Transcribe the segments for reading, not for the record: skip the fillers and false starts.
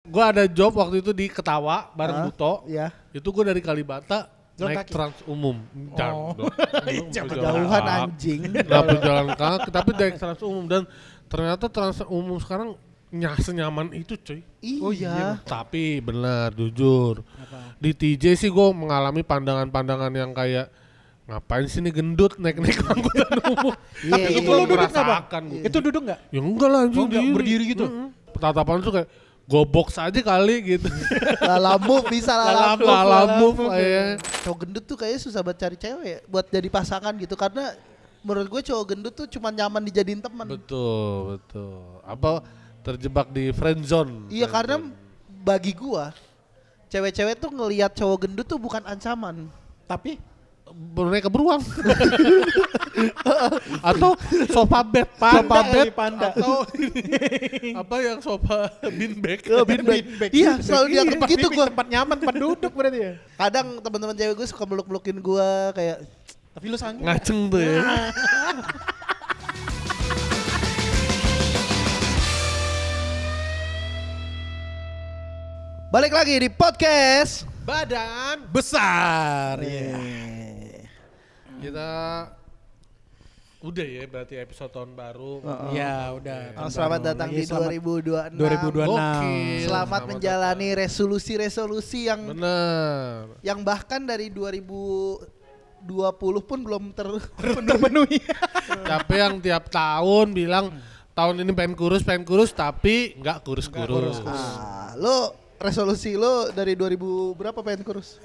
Gue ada job waktu itu di Ketawa bareng Buto. Iya. Itu gue dari Kalibata naik kaki. trans umum. Jauhan anjing. Kenapa jalan kaki, tapi naik trans umum. Dan ternyata trans umum sekarang senyaman itu cuy. Iya. Tapi benar, jujur. Di TJ sih gue mengalami pandangan-pandangan yang kayak ngapain sih nih gendut naik-naik angkutan umum. Iya, Tapi iya, gue iya. merasakan. Itu duduk nggak? Ya enggak lah anjing, enggak, berdiri gitu? Tatapan tuh kayak gobok saja kali gitu. Lala move bisa lala move. Lala move kayak. Cowok gendut tuh kayaknya susah buat cari cewek ya, buat jadi pasangan gitu karena menurut gue cowok gendut tuh cuma nyaman dijadiin teman. Betul. Apa terjebak di friend zone. Iya karena bagi gua cewek-cewek tuh ngelihat cowok gendut tuh bukan ancaman. Tapi mereka beruang. Atau sofa bed, panda. atau apa yang sofa beanbag. Beanbag. Iya, selalu dianggap gitu gua. Tempat nyaman, tempat duduk berarti ya. Kadang teman-teman cewek gue suka meluk-melukin gua kayak Tapi lu sanggup. Ngaceng tuh ya. balik lagi di podcast. Badan besar. Iya. Kita udah ya berarti episode tahun baru. Iya, udah. Selamat datang di 2026. 2026. Gokil. Selamat menjalani resolusi-resolusi yang Bener. yang bahkan dari 2020 pun belum Terpenuhi. Tapi yang tiap tahun bilang tahun ini pengen kurus tapi nggak kurus-kurus. Lo resolusi lo dari 2000 berapa pengen kurus?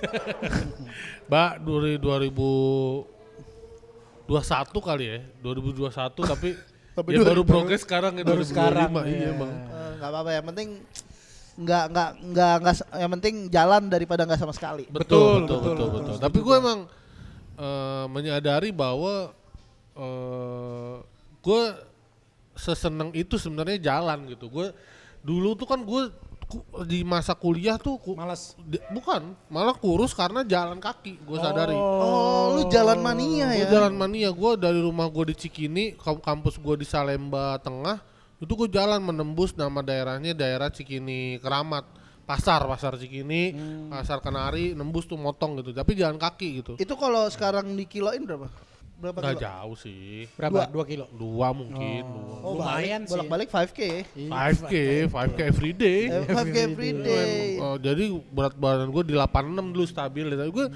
Mbak dari 2021 kali ya, 2021 tapi ya baru progres sekarang ya, baru 2025. sekarang, Iya iya. bang. Nggak apa-apa, yang penting nggak yang penting jalan daripada nggak sama sekali. Betul. Tapi gue emang menyadari bahwa gue seseneng itu sebenarnya jalan gitu. Gue dulu tuh kan gue di masa kuliah tuh Malas. malah kurus karena jalan kaki. Gue sadari. Oh, lu jalan mania Gue ya? jalan mania. Gue dari rumah gue di Cikini, kampus gue di Salemba Tengah, itu gue jalan menembus nama daerahnya daerah Cikini Keramat, pasar Cikini, pasar Kenari, nembus tuh motong gitu. Tapi jalan kaki gitu. Itu kalau sekarang dikiloin berapa? Berapa Nggak kilo? jauh sih. Berapa? 2 kilo. 2 mungkin. Oh, Lumayan sih. bolak-balik 5K. 5K everyday. 5K every day. Jadi berat badan gue di 86 dulu stabil. Tapi gue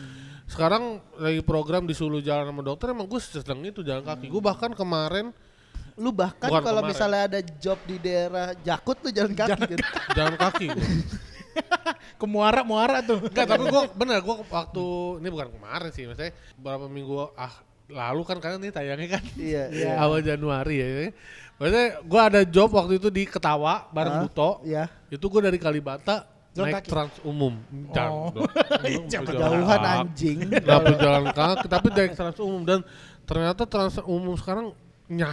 sekarang lagi program disuruh jalan sama dokter, emang gue sedang itu jalan kaki. Gue bahkan kemarin Lu bahkan Bukan kalau kemarin. misalnya ada job di daerah Jakut lu jalan kaki gitu. jalan kaki gue. Ke muara tuh. Enggak, tapi gue bener, gue waktu, ini bukan kemarin sih, maksudnya beberapa minggu lalu kan karena ini tayangnya kan Iya. awal Januari ya. Maksudnya gue ada job waktu itu di Ketawa bareng Buto. Iya. Itu gue dari Kalibata Jalan naik kaki. trans umum. Jauhan anjing. Kenapa jalan kaki, tapi naik trans umum. Dan ternyata trans umum sekarang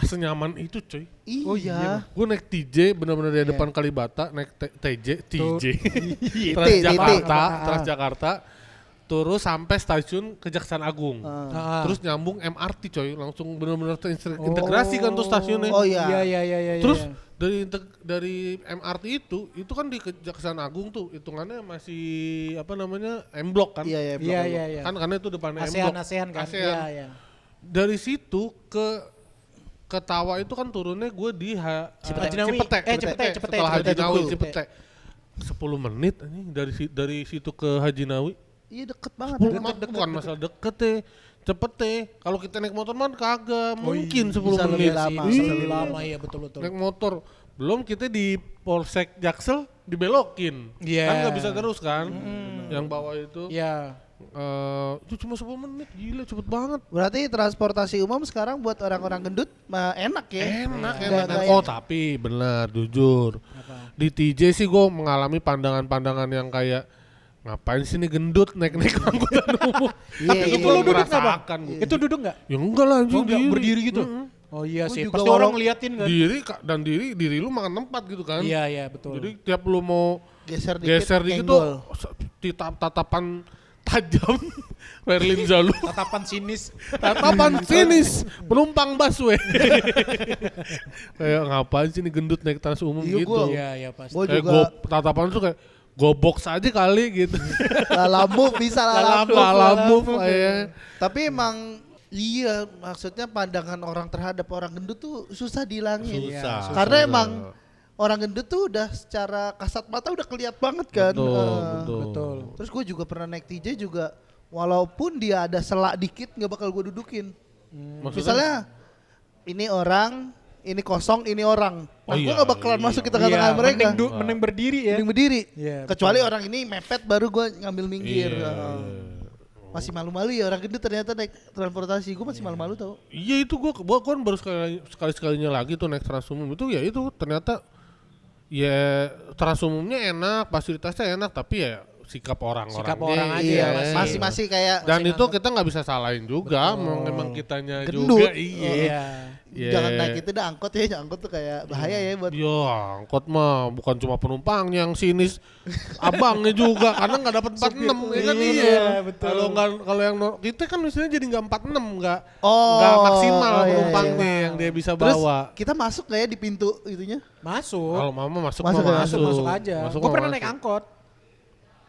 senyaman itu cuy. Iya. Gue naik TJ benar-benar di depan Kalibata, naik TJ, TJ. Transjakarta, terus sampai stasiun Kejaksaan Agung, terus nyambung MRT coy, langsung benar-benar terintegrasi kan tuh stasiunnya. Oh iya. Iya. Terus dari MRT itu kan di Kejaksaan Agung tuh hitungannya masih apa namanya M Block kan? Iya. Iya. Kan karena itu depannya M Block. ASEAN kan. ASEAN. Iya. Dari situ ke Ketawa itu kan turunnya gue di Cipete. Cipete. Setelah Haji Nawi Cipete. 10 menit anjing dari situ ke Haji Nawi. Iya deket banget. 10 menit bukan masalah deket cepet kalau kita naik motor man kagak mungkin 10 bisa menit. lebih lama. Bisa lebih lama ya betul. Naik motor belum kita di Polsek Jaksel dibelokin. Iya. Kan nggak bisa terus kan. Yang bawah itu. Iya. Itu cuma 10 menit, gila cepet banget. Berarti transportasi umum sekarang buat orang-orang gendut enak ya? Enak. Nggak Oh tapi benar, jujur. Di TJ sih gue mengalami pandangan-pandangan yang kayak ngapain sih nih gendut naik-naik angkutan umum. Tapi Iya. gue Lu duduk nggak, Bang? merasakan. Itu duduk nggak? Ya enggak lah anjing, Enggak, berdiri gitu. Oh iya Gua sih, juga pasti orang ngeliatin kan. Diri lu makan tempat gitu kan. Iya betul. Jadi tiap lu mau Geser geser dikit nyenggol. tuh tatapan tajam. Merlin Zalu. Tatapan sinis. Tatapan sinis. Penumpang busway. Kayak ngapain sih nih gendut naik trans umum Iya, gitu. Iya pasti. Gue Kayak juga tatapan tuh kayak gobok saja kali gitu. lala move bisa lala move. Lala move kayak. Tapi emang iya, maksudnya pandangan orang terhadap orang gendut tuh susah dihilangin. Susah. Karena Susah. emang orang gendut tuh udah secara kasat mata udah kelihatan banget kan. Betul. Terus gue juga pernah naik TJ juga, walaupun dia ada selak dikit nggak bakal gue dudukin. Maksudnya? Misalnya ini orang, ini kosong, ini orang. Nah, Oh gue iya, nggak bakalan iya. masuk ke tengah-tengah mereka. Mending berdiri ya. Mending berdiri. Iya, Kecuali betul. orang ini mepet baru gue ngambil minggir. Iya. Masih malu-malu ya orang gendut ternyata naik transportasi. Gue masih malu-malu tau. Iya itu gua kan baru sekali-sekalinya lagi tuh naik trans umum itu ya itu ternyata ya trans umumnya enak, fasilitasnya enak tapi ya sikap orang-orangnya. Sikap orang aja Iya, masih. masih kayak Dan masih itu kita nggak bisa salahin juga, memang kitanya Gendut. juga. Iya. Iya. Iya. jangan naik itu dah angkot ya, angkot tuh kayak bahaya ya buat. Ya angkot mah bukan cuma penumpang yang sinis, abangnya juga karena nggak dapat 46 ya kan Iya, iya. betul. Kalau yang kita kan misalnya jadi nggak 46 nggak maksimal oh, iya, penumpangnya iya. yang dia bisa Terus bawa. kita masuk nggak ya di pintu itunya? Masuk. Kalau mama masuk Masuk mah ya? Masuk aja. Masuk Gue mah pernah masuk. naik angkot.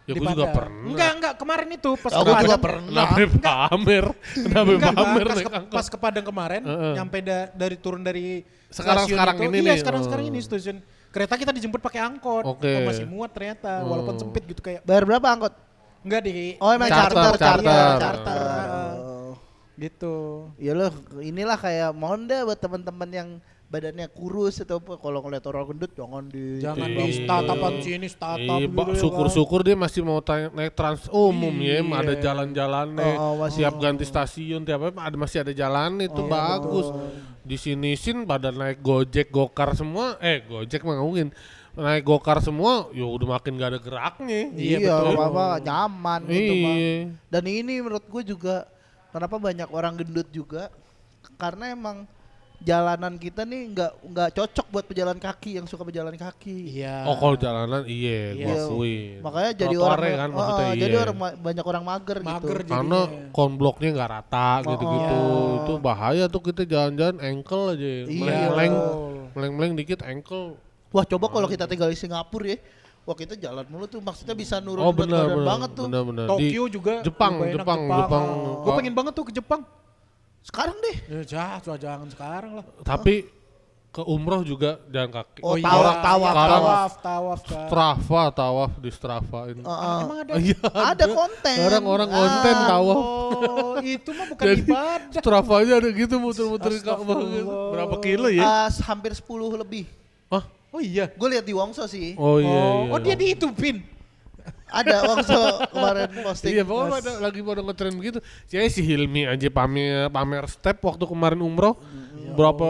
Ya di gue juga Padang. pernah. Enggak, kemarin itu pas Oh, ke gue juga Padang. pernah. Kenapa pamer? Kenapa Enggak, pamer pas, naik angkot? pas ke Padang kemarin, nyampe dari turun dari Sekarang stasiun ini iya, nih, sekarang oh. ini stasiun kereta kita dijemput pakai angkot. Oke. Oh, masih muat ternyata, walaupun sempit gitu kayak Bayar berapa angkot? enggak di Oh, emang Charter, charter. Iya, charter. charter. Oh. Gitu. Ya loh, inilah kayak Monda buat teman-teman yang badannya kurus atau apa, kalau ngeliat orang gendut jangan di Jangan Iya. di tatapan sini, tatap Iya, gitu ya, syukur-syukur dia masih mau naik trans umum ya, Iya. ada jalan-jalannya, masih- siap ganti stasiun tiap apa masih ada jalan itu bagus. Di sini pada naik Gojek, Gokar semua, Gojek mah nggak mungkin. Naik Gokar semua, ya udah makin gak ada geraknya. Iya, betul. apa nyaman gitu mah. Iya. Dan ini menurut gue juga kenapa banyak orang gendut juga, karena emang jalanan kita nih nggak cocok buat pejalan kaki yang suka berjalan kaki. Iya. Oh kalau jalanan iya, Iya. gua akuin. Makanya jadi Trotoarnya orang kan maksudnya jadi iya. orang banyak orang mager, Mager gitu. Karena jadinya. konbloknya nggak rata gitu-gitu, Oh. itu bahaya tuh kita jalan-jalan ankle aja, Iya. meleng-meleng dikit ankle. Wah, coba kalau kita tinggal di Singapura ya. Wah, kita jalan mulu tuh maksudnya bisa nurun Oh berat benar badan benar banget tuh. benar. Tokyo juga Jepang, lebih enak Jepang. Gue pengen banget tuh ke Jepang. Sekarang deh. Ya jangan sekarang lah. Tapi ke umroh juga jalan kaki. Oh, iya. tawaf. Tawaf. Tawaf di Strava ini. Emang ada? Iya, Ada konten. Orang-orang konten tawaf. Oh, itu mah bukan Jadi ibadah. Strava aja ada gitu muter-muter di Ka'bah gitu. Astagfirullah. Berapa kilo ya? Hampir 10 lebih. Hah? Oh iya. Gue lihat di Wongso sih. Oh iya. Oh dia di itu pin. Ada Wongso kemarin posting. Iya, pokoknya lagi pada ngetren gitu. Saya si Hilmi aja pamer step waktu kemarin umroh. Berapa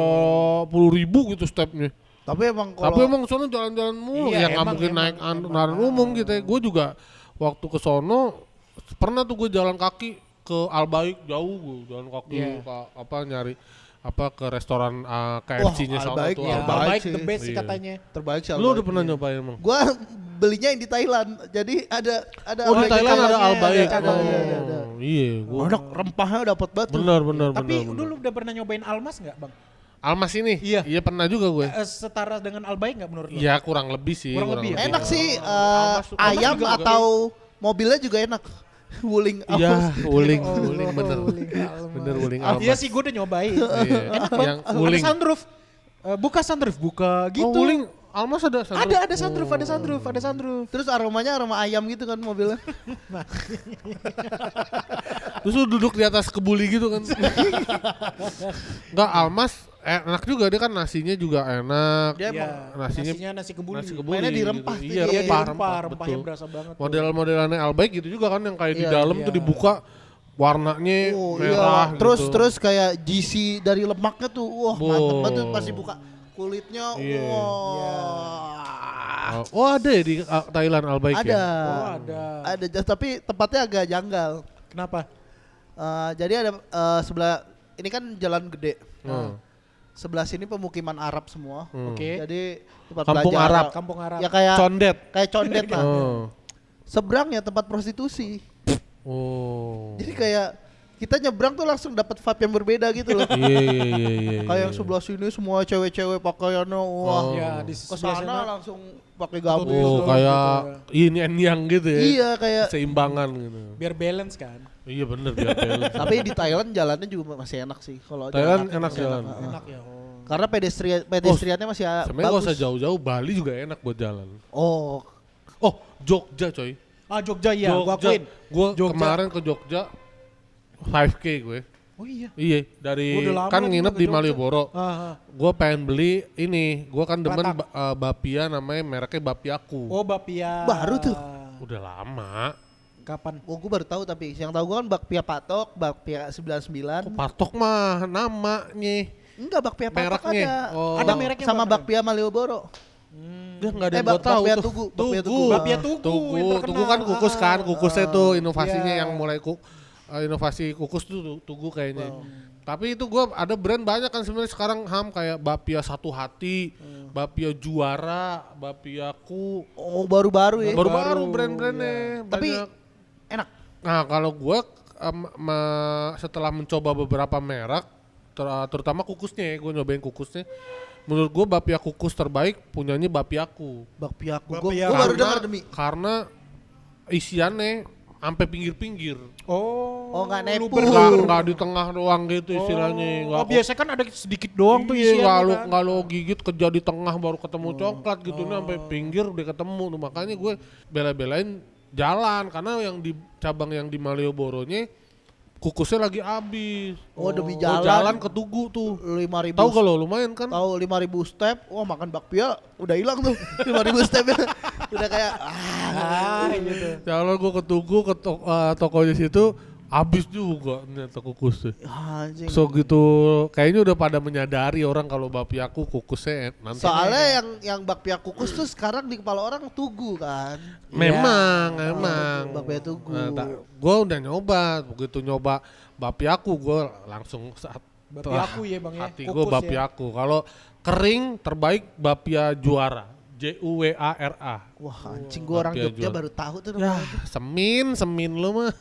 puluh ribu gitu stepnya. Tapi emang Tapi kalau emang sono jalan-jalan mulu Iya, ya nggak emang- mungkin emang- naik emang. kendaraan umum gitu ya. Gue juga waktu ke sono pernah tuh gue jalan kaki ke Albaik jauh gue jalan kaki Iya. nyari ke restoran KFC-nya Wah, sono Albaik tuh. ya. Ya, Albaik baik sih. the best sih Iya. katanya. terbaik sih. Lu udah pernah nyobain emang? Gua belinya yang di Thailand. Jadi ada Oh di Albaik Thailand ada cabangnya, Albaik. ada cabangnya, ada. Iya, gua. Ada rempahnya dapat banget. tuh. Benar. Tapi dulu udah pernah nyobain Almas nggak bang? Almas ini? Iya. Iya pernah juga gue. Setara dengan Albaik nggak menurut lo? Iya kurang lebih sih. Kurang lebih ya? Enak sih Almas ayam juga. atau mobilnya juga enak. Wuling Iya, wuling Oh, bener. wuling Almas. Bener wuling Ah, iya Almas. sih gue udah nyobain. Iya. Enak bang. Yang Ada wuling. sunroof. Buka sunroof, buka gitu. Oh, wuling Almas ada sunroof. Ada sunroof, ada sunroof. Terus aromanya aroma ayam gitu kan mobilnya. Terus lu duduk di atas kebuli gitu kan. Enggak, Almas enak juga, dia kan nasinya juga enak. Dia Iya, emang nasinya nasi kebuli. Nasi kebuli. Mainnya di gitu. rempah tuh, Iya, iya, Iya, rempah, rempahnya betul. berasa banget. tuh. Model-modelannya Albaik gitu juga kan yang kayak di Iya, dalam iya. tuh dibuka warnanya Oh merah iya. Terus gitu. terus kayak GC dari lemaknya tuh, wah mantep banget tuh Wow. pasti buka kulitnya. Iya. Wah. Oh ada ya di Thailand Albaik Ada. ya? Oh, ada. Tapi tempatnya agak janggal. Kenapa? Jadi ada sebelah ini kan jalan gede. Hmm. Sebelah sini pemukiman Arab semua. Hmm. Oke. Jadi tempat Kampung belajar Arab. Kampung Arab. Ya kayak Condet. kayak condet lah. Oh. Seberangnya tempat prostitusi. Oh. Jadi kayak kita nyebrang tuh langsung dapat vibe yang berbeda gitu loh. Iya. Kayak yang sebelah sini semua cewek-cewek pakaiannya wah. Oh. Ya di Ke sebelah sana sana. langsung pakai gabung. Oh, Gitu, kayak gitu. yin and yang gitu ya. Iya kayak Seimbangan gitu. Biar balance kan. Iya bener biar balance. tapi di Thailand jalannya juga masih enak sih kalau Thailand jalan enak masih jalan. Heeh. Enak ya. Oh. Karena pedestriannya masih Sebenarnya gak bagus. usah jauh-jauh, Bali juga enak buat jalan. Oh, Oh, Jogja coy. Ah Jogja iya, gua Jogja. akuin. Gue Jogja. kemarin ke Jogja 5K gue. Oh iya. Iya, dari Gua udah lama kan lagi nginep gua ke di Jogja. Malioboro. Ah. Gue pengen beli ini, gue kan demen Batak. bapia namanya mereknya Bapiaku. Oh Bapia. Baru tuh. Udah lama. Kapan? gue baru tahu tapi yang tahu gue kan bakpia patok, bakpia 99. Patok mah namanya. Enggak bakpia patok Mereknya. ada. Oh. Ada mereknya sama Bang. bakpia Malioboro. Dia nggak ada yang gue tahu bakpia tuh. Tugu, bakpia Tugu. Bapia Tugu yang terkenal. Tugu kan kukus kan, kukusnya tuh inovasinya Iya. yang mulai inovasi kukus tuh Tugu kayaknya. Tapi itu gue ada brand banyak kan sebenarnya sekarang kayak Bapia Satu Hati, Bapia Juara, Bapiaku. Oh, baru-baru ya. Baru-baru brand-brandnya Tapi banyak. enak. Nah kalau gue setelah mencoba beberapa merek, terutama kukusnya ya, gue nyobain kukusnya. Menurut gue Bapia kukus terbaik punyanya Bapiaku. Bakpiaku. Bapia. Gue baru dengar demi. Karena isiannya sampai pinggir-pinggir. Oh. nggak nepu. luber. Nggak di tengah doang gitu istilahnya. Oh, biasanya kan ada sedikit doang tuh Iya, isiannya kan. nggak lo gigit kerja di tengah baru ketemu coklat gitu nih sampai pinggir udah ketemu. Tuh, makanya gue bela-belain jalan karena yang di cabang yang di Malioboro-nya kukusnya lagi habis. Oh, demi Gua jalan. jalan ke Tugu tuh. 5.000. Tahu kalau lumayan kan? Tahu 5.000 step. Wah, makan bakpia udah hilang tuh. 5.000 stepnya. Udah kayak gitu. Kalau gue ke Tugu ke tokonya situ habis juga ternyata kukusnya. anjing. So gitu kayaknya udah pada menyadari orang kalau bapiaku kukusnya nanti. Soalnya yang bakpia kukus tuh sekarang di kepala orang Tugu kan. Memang. Bakpia Tugu. Gue udah nyoba, begitu nyoba bapiaku gue langsung saat Bapiaku ya Bang ya. hati gue Kukus ya. bapiaku. Kalau kering terbaik Bapia Juara, JUWARA. Wah, anjing gua orang Bakpia Jogja jual. baru tahu tuh Ya, namanya. semin lu mah.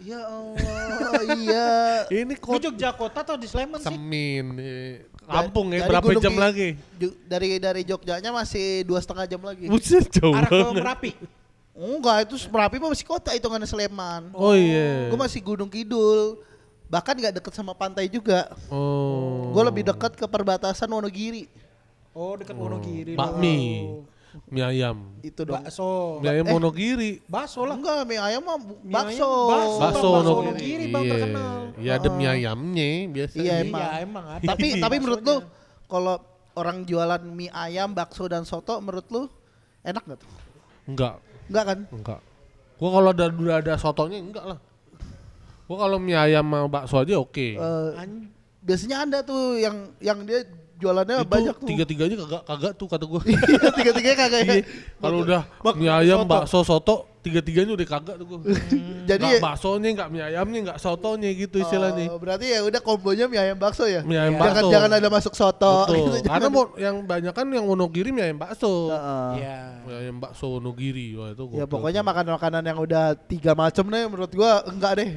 Ya Allah, iya. Ini Lu kok Jogja kota atau di Sleman sih? semin. Kampung ya, Dari berapa Gunung jam Ki- lagi? Dari Jogjanya masih 2,5 jam lagi. Buset jauh Arah ke banget. Merapi. Enggak, itu Merapi mah masih kota hitungannya Sleman. Oh iya. Gue masih Gunung Kidul. Bahkan nggak deket sama pantai juga. Oh. Gue lebih dekat ke perbatasan Wonogiri. Oh, dekat Wonogiri. Bakmi. Oh. Mie ayam. Itu dong. Bakso. Mie ayam Wonogiri. Bakso lah. Enggak, mie ayam mah Mie bakso. ayam bakso. Bakso Bang, Wonogiri. Wonogiri, Bang, Iya. terkenal. Iya ada mie ayamnya biasanya. Iya, Iya, emang ada. Tapi menurut lu Baksonya. kalau orang jualan mie ayam, bakso dan soto menurut lu enak gak tuh? Enggak, Enggak kan? enggak. Gua kalau udah ada sotonya enggak lah. Gua kalau mie ayam sama bakso aja oke. Biasanya ada tuh yang dia jualannya Itu banyak tuh. tiga-tiganya kagak tuh kata gua. Iya, tiga-tiganya kagak ya. Iya. Kalau udah mie ayam, bakso, soto, tiga-tiganya udah kagak tuh gua. Jadi Enggak baksonya, enggak mie ayamnya, enggak sotonya gitu istilahnya. berarti ya udah kombonya mie ayam bakso ya. Mie ayam Jangan bakso. jangan ada masuk soto. Betul. gitu, Karena jangan. yang banyak kan yang Wonogiri mie ayam bakso. Heeh. Iya. Mie ayam bakso Wonogiri. Wah itu Ya gokil. pokoknya makanan-makanan yang udah 3 macam deh menurut gua enggak deh.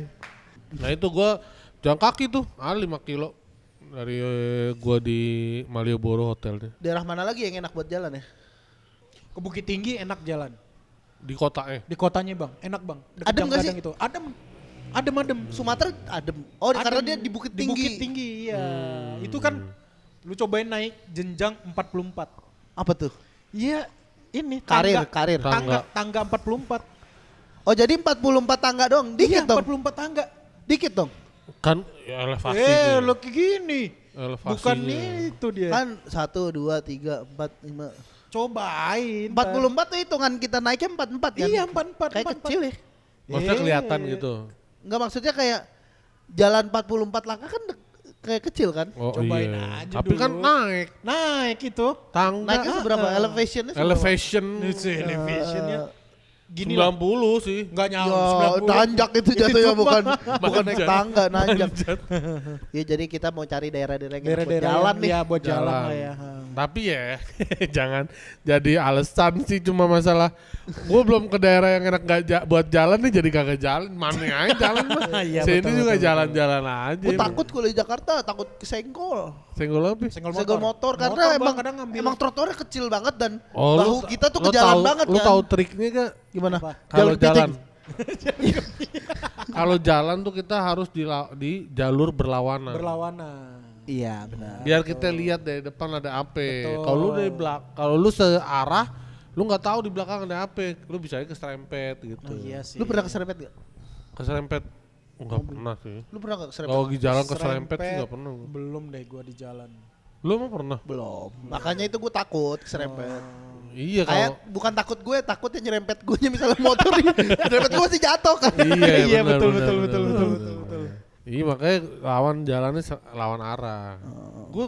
Nah itu gua jalan kaki tuh, 5 kilo dari gua di Malioboro hotelnya. Daerah mana lagi yang enak buat jalan ya? Ke Bukit Tinggi enak jalan. Di kotanya. Di kotanya Bang, enak Bang. Dekat Adem Jam nggak Gadang sih? itu. Adem. Sumatera adem. Oh, karena Adem. dia di Bukit Di Tinggi. Bukit Tinggi, iya. Itu kan lu cobain naik jenjang 44. Apa tuh? Iya, ini Karir, tangga. karir. Tangga 44. Oh, jadi 44 tangga doang. Dikit Iya, dong. 44 tangga. Dikit dong. Kan ya elevasi. Lo kayak gini. Elevasinya. Bukan itu dia. Kan 1 2 3 4 5. Cobain. 44 tuh hitungan kita naiknya 44 kan? Iya, 44. Kayak kecil ya. Maksudnya kelihatan Iya. gitu. Enggak maksudnya kayak jalan 44 langkah kan kayak kecil kan? Oh Cobain iya. aja Tapi dulu. kan naik Naik itu. tangga. Naiknya seberapa? Elevationnya seberapa? Elevation. Itu elevationnya. gini lah. 90 sih. Enggak Ya, nyampe 90. nanjak itu jatuhnya bukan naik Manjat. tangga, nanjak. Manjat. Ya jadi kita mau cari daerah-daerah yang enak buat Daerah-daerah jalan yang- nih. Ya buat jalan Jalan. lah ya. Tapi ya jangan jadi alasan sih cuma masalah gue belum ke daerah yang enak buat jalan nih jadi kagak jalan. Mana aja jalan mah. Iya, Sini betul, juga betul, jalan-jalan aja. Gue takut kalau di Jakarta, takut kesenggol. Senggol apa? Senggol motor karena Bang, emang kadang ngambil. emang trotoarnya kecil banget dan Oh, bahu kita tuh ke jalan banget Lu kan. tahu triknya gak? Gimana? Apa? Kalau piting. jalan. Kalau jalan tuh kita harus di jalur berlawanan. Berlawanan. Iya benar. Biar kita lihat dari depan ada apa. Betul. Kalau lu dari kalau lu searah, lu nggak tahu di belakang ada apa. Lu bisa aja keserempet gitu. Oh, iya sih. Lu pernah keserempet gak? Keserempet enggak pernah sih. Lu pernah gak keserempet? Kalau lagi jalan keserempet sih enggak pernah. Belum deh gua di jalan. Lu emang pernah? Belum. Makanya itu gue takut keserempet. Iya Kayak kalau bukan takut gue, takutnya nyerempet gue misalnya motor nih. Nyerempet gue masih jatuh kan. iya, benar, betul, benar, betul, benar, betul, benar, betul, benar, betul. benar. Iya makanya lawan jalannya lawan arah. Gue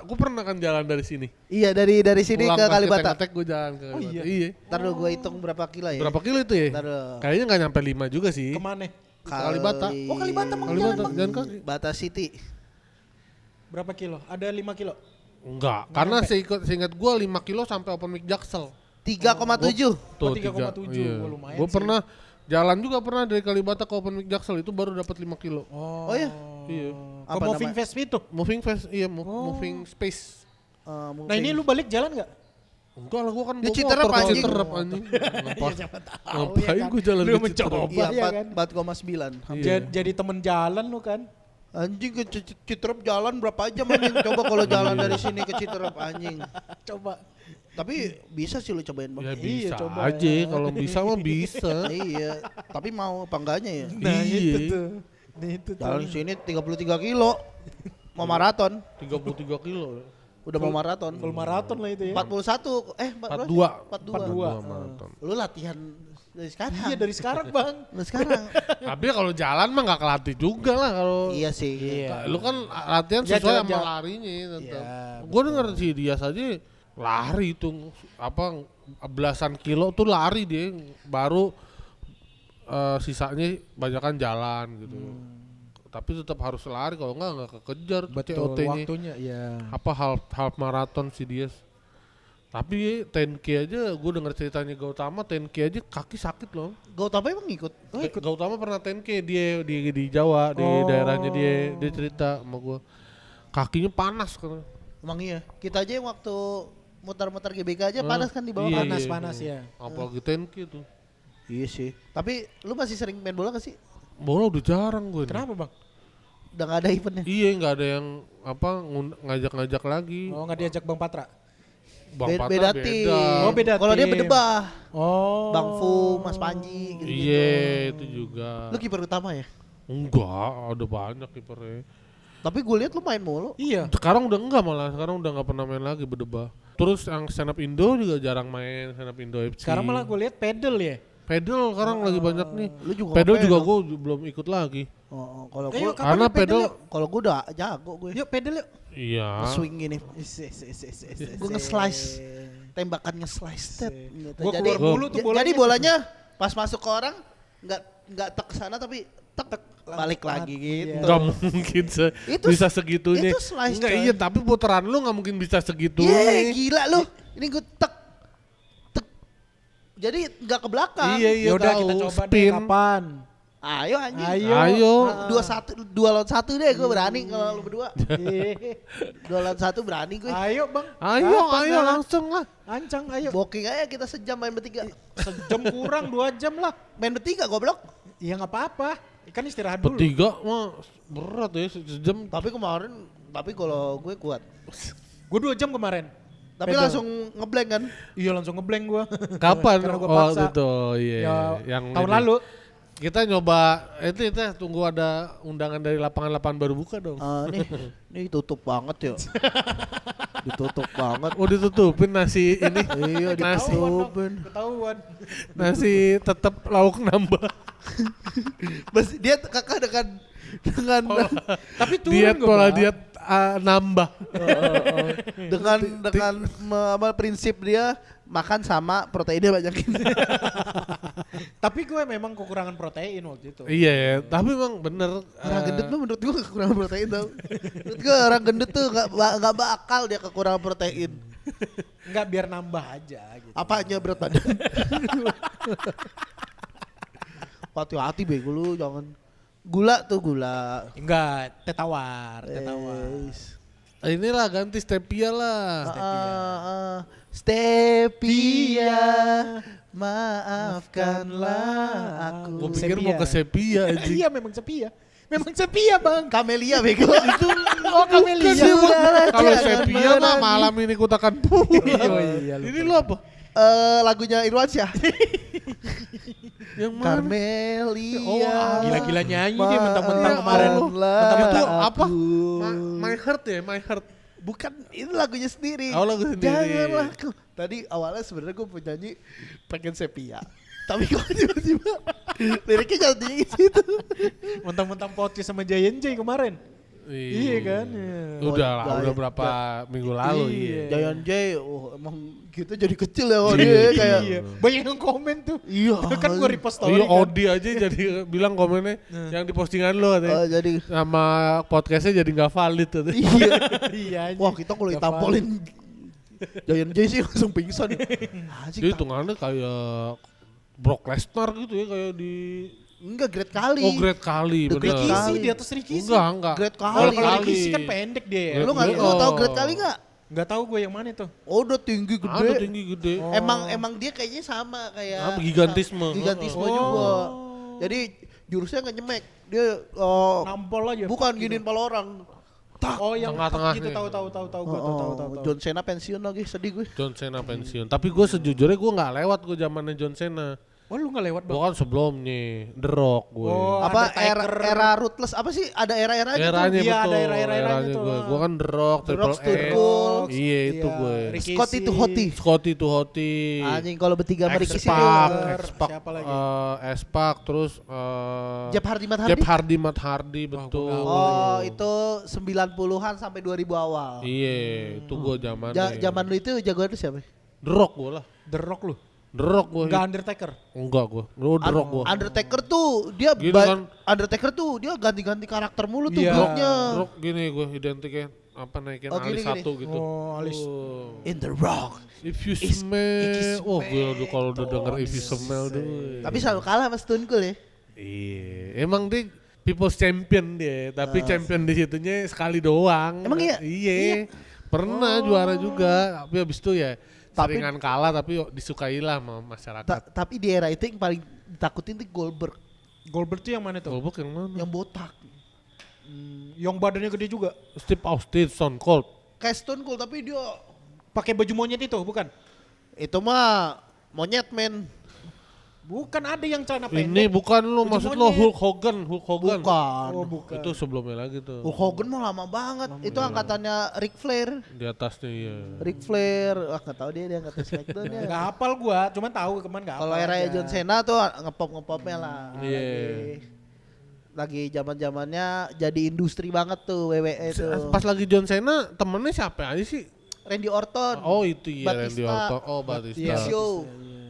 gue pernah kan jalan dari sini. Iya dari sini Pulang ke pas Kalibata. ketek-ketek gue jalan ke Kalibata. iya? Iya. Ntar dulu gue hitung berapa kilo ya. Berapa kilo itu ya? Ntar dulu. Kayaknya nggak nyampe 5 juga sih. Kemana? Kalibata. Oh, Kalibata emang Kalibata, jalan, Bang. jalan kaki. Bata City. Berapa kilo? Ada 5 kilo. Enggak, karena seingat gue 5 kilo sampai Open Mic Jaksel. 3,7. Tuh, 3,7, iya. wah, lumayan Gue sih. pernah jalan juga pernah dari Kalibata ke Open Mic Jaksel itu baru dapat 5 kilo. Oh iya? Iya. Ke Apa Moving namanya? Fest itu. Moving fast, iya moving space. Nah ini lu balik jalan nggak? Enggak lah, gue kan Dia bawa Citerep, motor ke anjing. Citerep anjing. Ngapain ya kan? gue jalan Lu ke mencoba. Citerep? Iya, Iya kan? 4,9. Iya. Jadi temen jalan lu kan? Anjing ke Citerep jalan berapa jam anjing? Coba kalau jalan dari sini ke Citerep anjing. Coba. Tapi bisa sih lu cobain Ya Bang. bisa coba aja, ya. kalau bisa mah bisa. Iya, tapi mau apa enggaknya ya? Nah Iya. itu tuh. Nah itu tuh. Jalan sini 33 kilo. Mau maraton. 33 kilo. Udah mau maraton. Full maraton lah itu ya. 41 42. 42. Maraton. Lu latihan dari sekarang. Iya dari sekarang bang. Dari sekarang. Tapi kalau jalan mah nggak kelatih juga lah kalau. Iya sih. Iya. Lu kan latihan Ya, sesuai sama jalan-jalan. larinya tetap. Iya, Gue denger sih dia saja lari itu apa belasan kilo tuh lari dia baru sisanya banyakan jalan gitu. Tapi tetap harus lari kalau nggak kekejar Betul COT-nya. waktunya ya. Apa half marathon sih dia. Tapi 10K aja gue denger ceritanya Gautama 10K aja kaki sakit loh. Gautama emang ngikut. Gautama pernah 10K dia di Jawa di Oh. daerahnya dia cerita sama gue kakinya panas kan. Emang iya. Kita aja yang waktu mutar-mutar GBK aja panas kan di bawah. Iya, Panas iya, panas iya. ya. Apalagi 10K tuh. Iya sih. Tapi lu masih sering main bola gak sih? Bola udah jarang gue. Kenapa bang? Udah gak ada eventnya. Iya nggak ada yang apa ngajak-ngajak lagi. Oh nggak diajak bang Patra? Bang Patra Beda tim. Oh, beda Kalau dia tim. berdebah. Oh. Bang Fu, Mas Panji gitu. Iya itu juga. Lu kiper utama ya? Enggak, ada banyak kipernya. Tapi gue lihat lu main mulu. Iya. Sekarang udah enggak malah, sekarang udah nggak pernah main lagi berdebah. Terus yang stand up Indo juga jarang main stand up Indo FC. Sekarang malah gue lihat pedal ya. pedal sekarang lagi banyak nih. Lu juga Pedal nge-pedal. juga gue belum ikut lagi. Oh, kalau Ayo, gue kapan Karena yuk pedal pedal yuk? kalau gue udah jago gue. Yuk pedal yuk. iya. Swing gini. Gue nge-slice. Tembakan nge-slice tet. Gitu. Gua Jadi keluar mulu tuh bolanya. jadi bolanya pas masuk ke orang nggak tek ke sana tapi tek balik lagi gitu. Nggak mungkin Itu bisa segitunya. itu slice, Nggak, coy. iya tapi putaran lu nggak mungkin bisa segitu. Iya gila lu. Ini gue tek. Jadi nggak ke belakang. Iya iya Yaudah tahu. kita coba deh Spin. kapan. Ayo anjing. Ayo. Dua lawan satu deh gue berani kalau lu berdua. 2 lawan 1 berani gue. Ayo bang. Ayo Kapan ayo dah? langsung lah. Ancang ayo. Booking aja kita sejam main bertiga. Sejam kurang 2 jam lah. Main bertiga goblok. Iya nggak apa-apa. Kan istirahat dulu. Bertiga mah berat ya sejam. Tapi kalau gue kuat. Gue 2 jam kemarin. Tapi Pedal. langsung ngeblank kan. Iya langsung ngeblank gue. Kapan? Karena gua Oh paksa. gitu. Iya. Ya, yang tahun ini. lalu. Kita nyoba itu tunggu ada undangan dari lapangan baru buka dong. Nih tutup banget ya. Ditutup banget. Oh ditutupin nasi ini. Iya nasi ditutupin. Ketahuan. nasi tetap lauk nambah. Dia kakak dengan Tapi turun Diet gua, pola Bang. diet nambah. dengan prinsip dia makan sama proteinnya banyakin. Tapi gue memang kekurangan protein waktu itu. Iya ya, tapi memang bener. Orang gendut mah menurut gua kekurangan protein tau. Menurut gua orang gendut tuh nggak bakal dia kekurangan protein. Enggak, biar nambah aja gitu. Apanya berat badan? Hati-hati bego lu, jangan gula tuh gula. Enggak, teh tawar. Yes. Inilah ganti stevia lah. Stevia, maafkanlah aku. Gue pikir Sepia. mau ke sepia aja. Iya memang sepia. Memang sepia bang. Kamelia bego itu. Oh kamelia. Sudahlah, Kalau jangan sepia mah menangis. malam ini kutakan pulang. Iya, Ini lu apa? Lagunya Irwansyah. Yang mana? Kamelia. Oh, Gila-gila nyanyi dia mentang-mentang Ya kemarin. Allah. Mentang-mentang Itu apa? aku. My Heart ya, My Heart. Bukan, ini lagunya sendiri. Oh, lagu sendiri. Janganlah kau. Tadi awalnya sebenarnya gue penyanyi pengen sepia. Tapi kok tiba-tiba liriknya jadi gitu. mentang-mentang podcast sama Giant J kemarin. Iya kan? Udah berapa minggu lalu iya. Giant J, emang kita jadi kecil ya oh, dia kayak. Iya. Banyak yang komen tuh. Iya. Kan gue repost story Iya, kan. Odi aja jadi bilang komennya yang di postingan lo katanya. Jadi Sama podcastnya jadi nggak valid tuh. iya. Iya. Wah kita kalau ditampolin Giant J sih langsung pingsan. Anjing, Jadi hitungannya kayak Brock Lesnar gitu ya kayak di enggak great kali. Oh great kali The bener. Great Ricky Kali. sih di atas Ricky sih. Enggak. Great Kalau kali. kalau Kali. Ricky sih kan pendek dia ya. Lu enggak Oh. tahu great kali enggak? Enggak tahu gue yang mana itu. Oh udah tinggi Ada gede. tinggi gede. Oh. Emang dia kayaknya sama kayak Gigantisme. Gigantisme Oh. juga. Jadi jurusnya nggak nyemek. Dia Nampol aja. bukan giniin pala orang. Tak. Oh yang Tengah-tengah gitu nih. tahu gue tahu. John Cena pensiun lagi, sedih gue. John Cena pensiun. Tapi gue sejujurnya gue nggak lewat gue zamannya John Cena. Oh lu nggak lewat Gue bang? kan sebelumnya The Rock gue. Oh, Apa Undertaker. era ruthless apa sih? Ada era-eranya tuh. Eranya Iya, betul. ada era-eranya tuh. Gue kan The Rock, The Rock, Triple Stone H. Cold. Iya itu gue. Ricky Scotty sih. to Hotty. Scotty to Hotty. Anjing kalau bertiga sama Ricky sih. X-Pac, dia- X-Pac, Siapa lagi? X-Pac, terus Jeff Hardy, Matt Hardy. Jeff Hardy, Matt Hardy, betul. Oh, itu 90-an sampai 2000 awal. Iya, itu gue zaman. Zaman lu itu jagoan lu siapa? The Rock gue lah. The Rock lu. The Rock gue. Enggak Undertaker. Enggak gue. Lu The Rock gue. Undertaker tuh dia Gitu kan. Undertaker tuh dia ganti-ganti karakter mulu tuh Iya. grupnya. The Rock gini gue identiknya apa naikin Oh, alis gini. satu gitu. Oh, alis. Oh. In the Rock. If you Is- smell, oh gue udah kalau udah denger if you smell tuh. Tapi selalu kalah sama Stone Cold ya. Iya, emang dia People's Champion dia, tapi champion di situnya sekali doang. Emang iya? Iya. Pernah juara juga, tapi habis itu ya Tapi- seringan kalah tapi disukailah sama masyarakat. Tapi di era itu yang paling ditakutin tuh Goldberg Goldberg tuh yang mana tuh? Goldberg yang mana? yang botak. Yang badannya gede juga. Steve Austin, Stone Cold. Kayak Stone Cold tapi dia Pakai baju monyet itu bukan? itu mah monyet men. Bukan ada yang celana Ini pendek. bukan lu, Baju maksud lo monyet. Hulk Hogan. Bukan. Oh bukan. Itu sebelumnya lagi tuh. Hulk Hogan mah lama banget. Itu angkatannya Ric Flair. Di atasnya iya. Ric Flair, nggak tahu dia angkatan Smackdown ya. Nggak hafal gua, cuman tahu kemarin nggak hafal. Kalau era aja. John Cena tuh ngepopnya lah. Iya. Lagi zaman-zamannya jadi industri banget tuh WWE tuh. Pas lagi John Cena, temennya siapa aja sih? Randy Orton. Oh itu iya Batista. Randy Orton. Oh Batista. Big Show.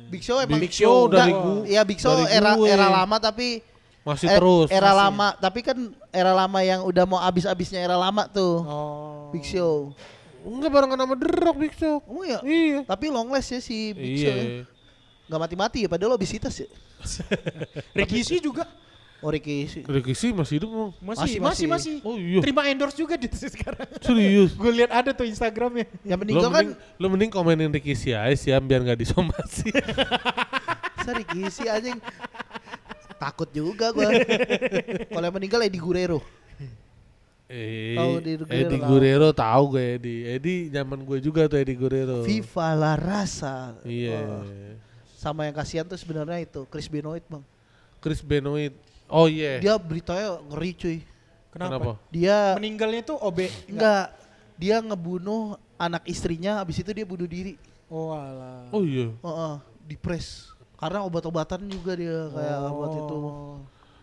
Big Show emang Big Show dari Iya Big Show dari era gue. lama tapi Masih terus. era masih. lama tapi kan era lama yang udah mau abis-abisnya era lama tuh. Oh. Big Show. Enggak barengan sama The Rock Big Show. Oh iya. Iya. Tapi long last ya si Big Show. Ya. Iya. Gak mati-mati ya padahal obesitas ya. Ricky sih juga Oh Ricky sih. Ricky sih masih hidup mau. masih. Oh iya. Terima endorse juga dia sekarang. Serius. Gue lihat ada tuh Instagramnya. Yang Lo meninggal kan mending, lo mending komenin Ricky sih aja sih biar gak disomasi. Ricky sih anjing. Takut juga gua. Kalau yang meninggal Eddie Guerrero. Tahu Eddie Guerrero, Eddie tahu. Guerrero tahu gue Eddie. Eddie zaman gue juga tuh Eddie Guerrero. Viva la raza. Iya. Oh. Sama yang kasihan tuh sebenarnya itu Chris Benoit bang. Chris Benoit. Oh iya. Dia beritanya ngeri cuy. Kenapa? Dia Meninggalnya tuh OB. enggak. Dia ngebunuh anak istrinya. Habis itu dia bunuh diri. Oh alah. Oh iya. Dipres. Karena obat-obatan juga dia kayak obat itu.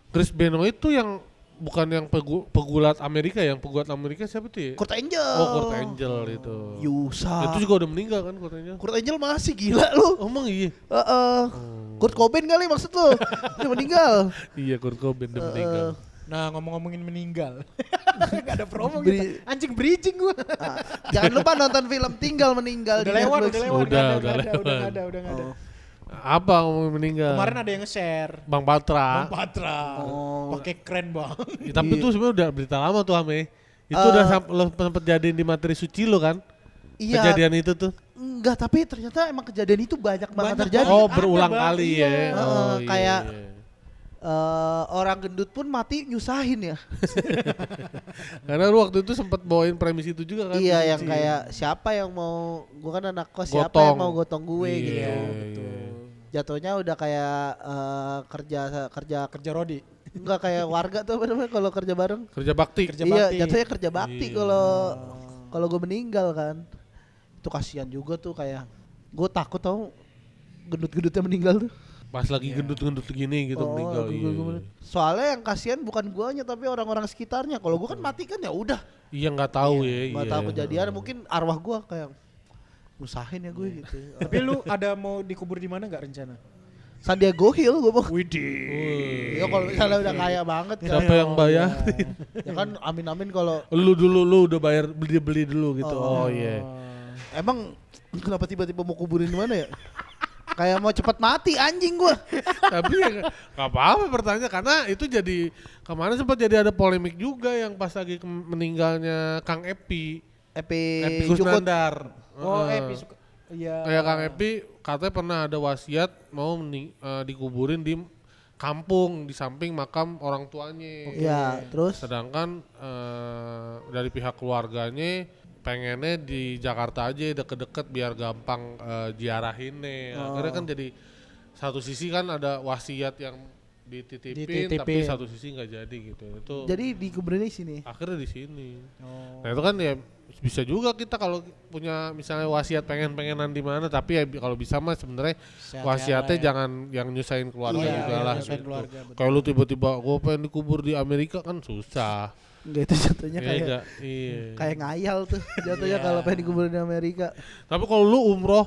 Chris Benoit tuh yang bukan yang pegulat Amerika, yang pegulat Amerika siapa tuh ya? Kurt Angel. Oh, Kurt Angel itu. Yusa. Itu juga udah meninggal kan Kurt Angel? Kurt Angel masih gila lu. Oh, emang iya? Kurt Cobain kali maksud lu. Dia meninggal. Iya, Kurt Cobain udah meninggal. Nah ngomong-ngomongin meninggal. Gak ada promo Beri- gitu. Anjing bridging gua. Jangan lupa nonton film Tinggal Meninggal Udah di lewat, Netflix. udah lewat. Udah Nggak ada, lewat. udah nggak ada. Apa ngomongin meninggal? Kemarin ada yang nge-share. Bang Patra. Bang Patra. Oh. Pakai keren bang. Ya, tapi Iya. itu sebenarnya udah berita lama tuh Ame. Itu udah lo sempet jadiin di materi suci lo kan? Iya. Kejadian itu tuh. Enggak, tapi ternyata emang kejadian itu banyak banget Banyak terjadi. Oh, Ada, berulang Bang. kali Iya. ya. Oh, iya, Kayak- iya. Orang gendut pun mati nyusahin ya. Karena lu waktu itu sempet bawain premis itu juga kan? Iya, di yang Suci. kayak siapa yang mau, gua kan anak kos, siapa Gotong. yang mau gotong gue Iya, gitu. iya. Jatuhnya udah kayak Kerja Rodi. enggak kayak warga tuh apa namanya kalau kerja bareng. Kerja bakti. Kerja Iya, bakti. jatuhnya kerja bakti Iya. kalau gue meninggal kan. Itu kasihan juga tuh kayak gue takut tau gendut-gendutnya meninggal tuh. Pas lagi gendut-gendut gini gitu meninggal. Iya. Soalnya yang kasihan bukan guanya tapi orang-orang sekitarnya. Kalau gue kan mati kan ya udah. Iya nggak tahu ya. Nggak iya. tahu kejadian, mungkin arwah gue kayak nusahin ya gue gitu. Tapi lu ada mau dikubur di mana nggak rencana? Sandiago Hill gue mau. Widih. Ya kalau misalnya udah kaya banget kan. Siapa yang bayarin? Ya kan amin-amin kalau Lu dulu lu udah bayar beli dulu gitu. Oh, iya. emang kenapa tiba-tiba mau kuburin di mana ya? Kayak mau cepat mati anjing gua. Tapi ya nggak apa-apa bertanya karena itu jadi kemarin sempat jadi ada polemik juga yang pas lagi meninggalnya Kang Epi. Epi Jukut. Kusnandar. Oh, Heeh. suka. Iya. Kayak Kang Epi katanya pernah ada wasiat mau dikuburin di kampung di samping makam orang tuanya. Iya, terus Sedangkan dari pihak keluarganya pengennya di Jakarta aja deket-deket biar gampang ziarahinnya. Akhirnya kan jadi satu sisi kan ada wasiat yang dititipin, tapi satu sisi nggak jadi gitu. Itu jadi dikuburin di sini. akhirnya di sini. Oh. Nah itu kan ya bisa juga kita kalau punya misalnya wasiat pengenan di mana, tapi ya kalau bisa mah sebenarnya wasiatnya jangan yang nyusahin keluarga Iya, juga iya, lah. nyusahin Gitu. keluarga, betul. Kalau lu tiba-tiba gue pengen dikubur di Amerika kan susah. Enggak, itu jatuhnya Iya kayak nggak? Iya. kayak ngayal tuh jatuhnya Iya. kalau pengen dikuburin di Amerika. Tapi kalau lu umroh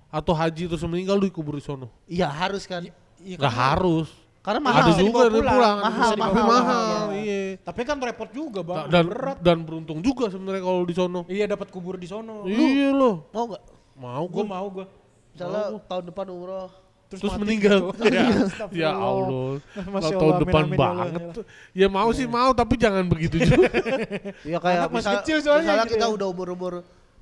atau haji terus meninggal lu dikubur di sono. Iya harus kan. Iya, Nggak harus. Karena Ada mahal. juga dibawa yang pulang, pulang, mahal, tapi mahal, mahal. mahal. Iya. Tapi kan repot juga bang. Dan Berat. dan beruntung juga sebenarnya kalau di sono. Iya dapat kubur di sono. Iya loh. Mau nggak? Mau Gue gue. mau gue. Misalnya tahun depan umroh. Terus mati meninggal. gitu. Ya Allah. Masya Tahun Allah, depan amin, amin, ya banget Allah. tuh. Ya mau sih mau tapi jangan begitu juga. Iya kayak Anak masih kecil soalnya misalnya gitu kita ya. udah umur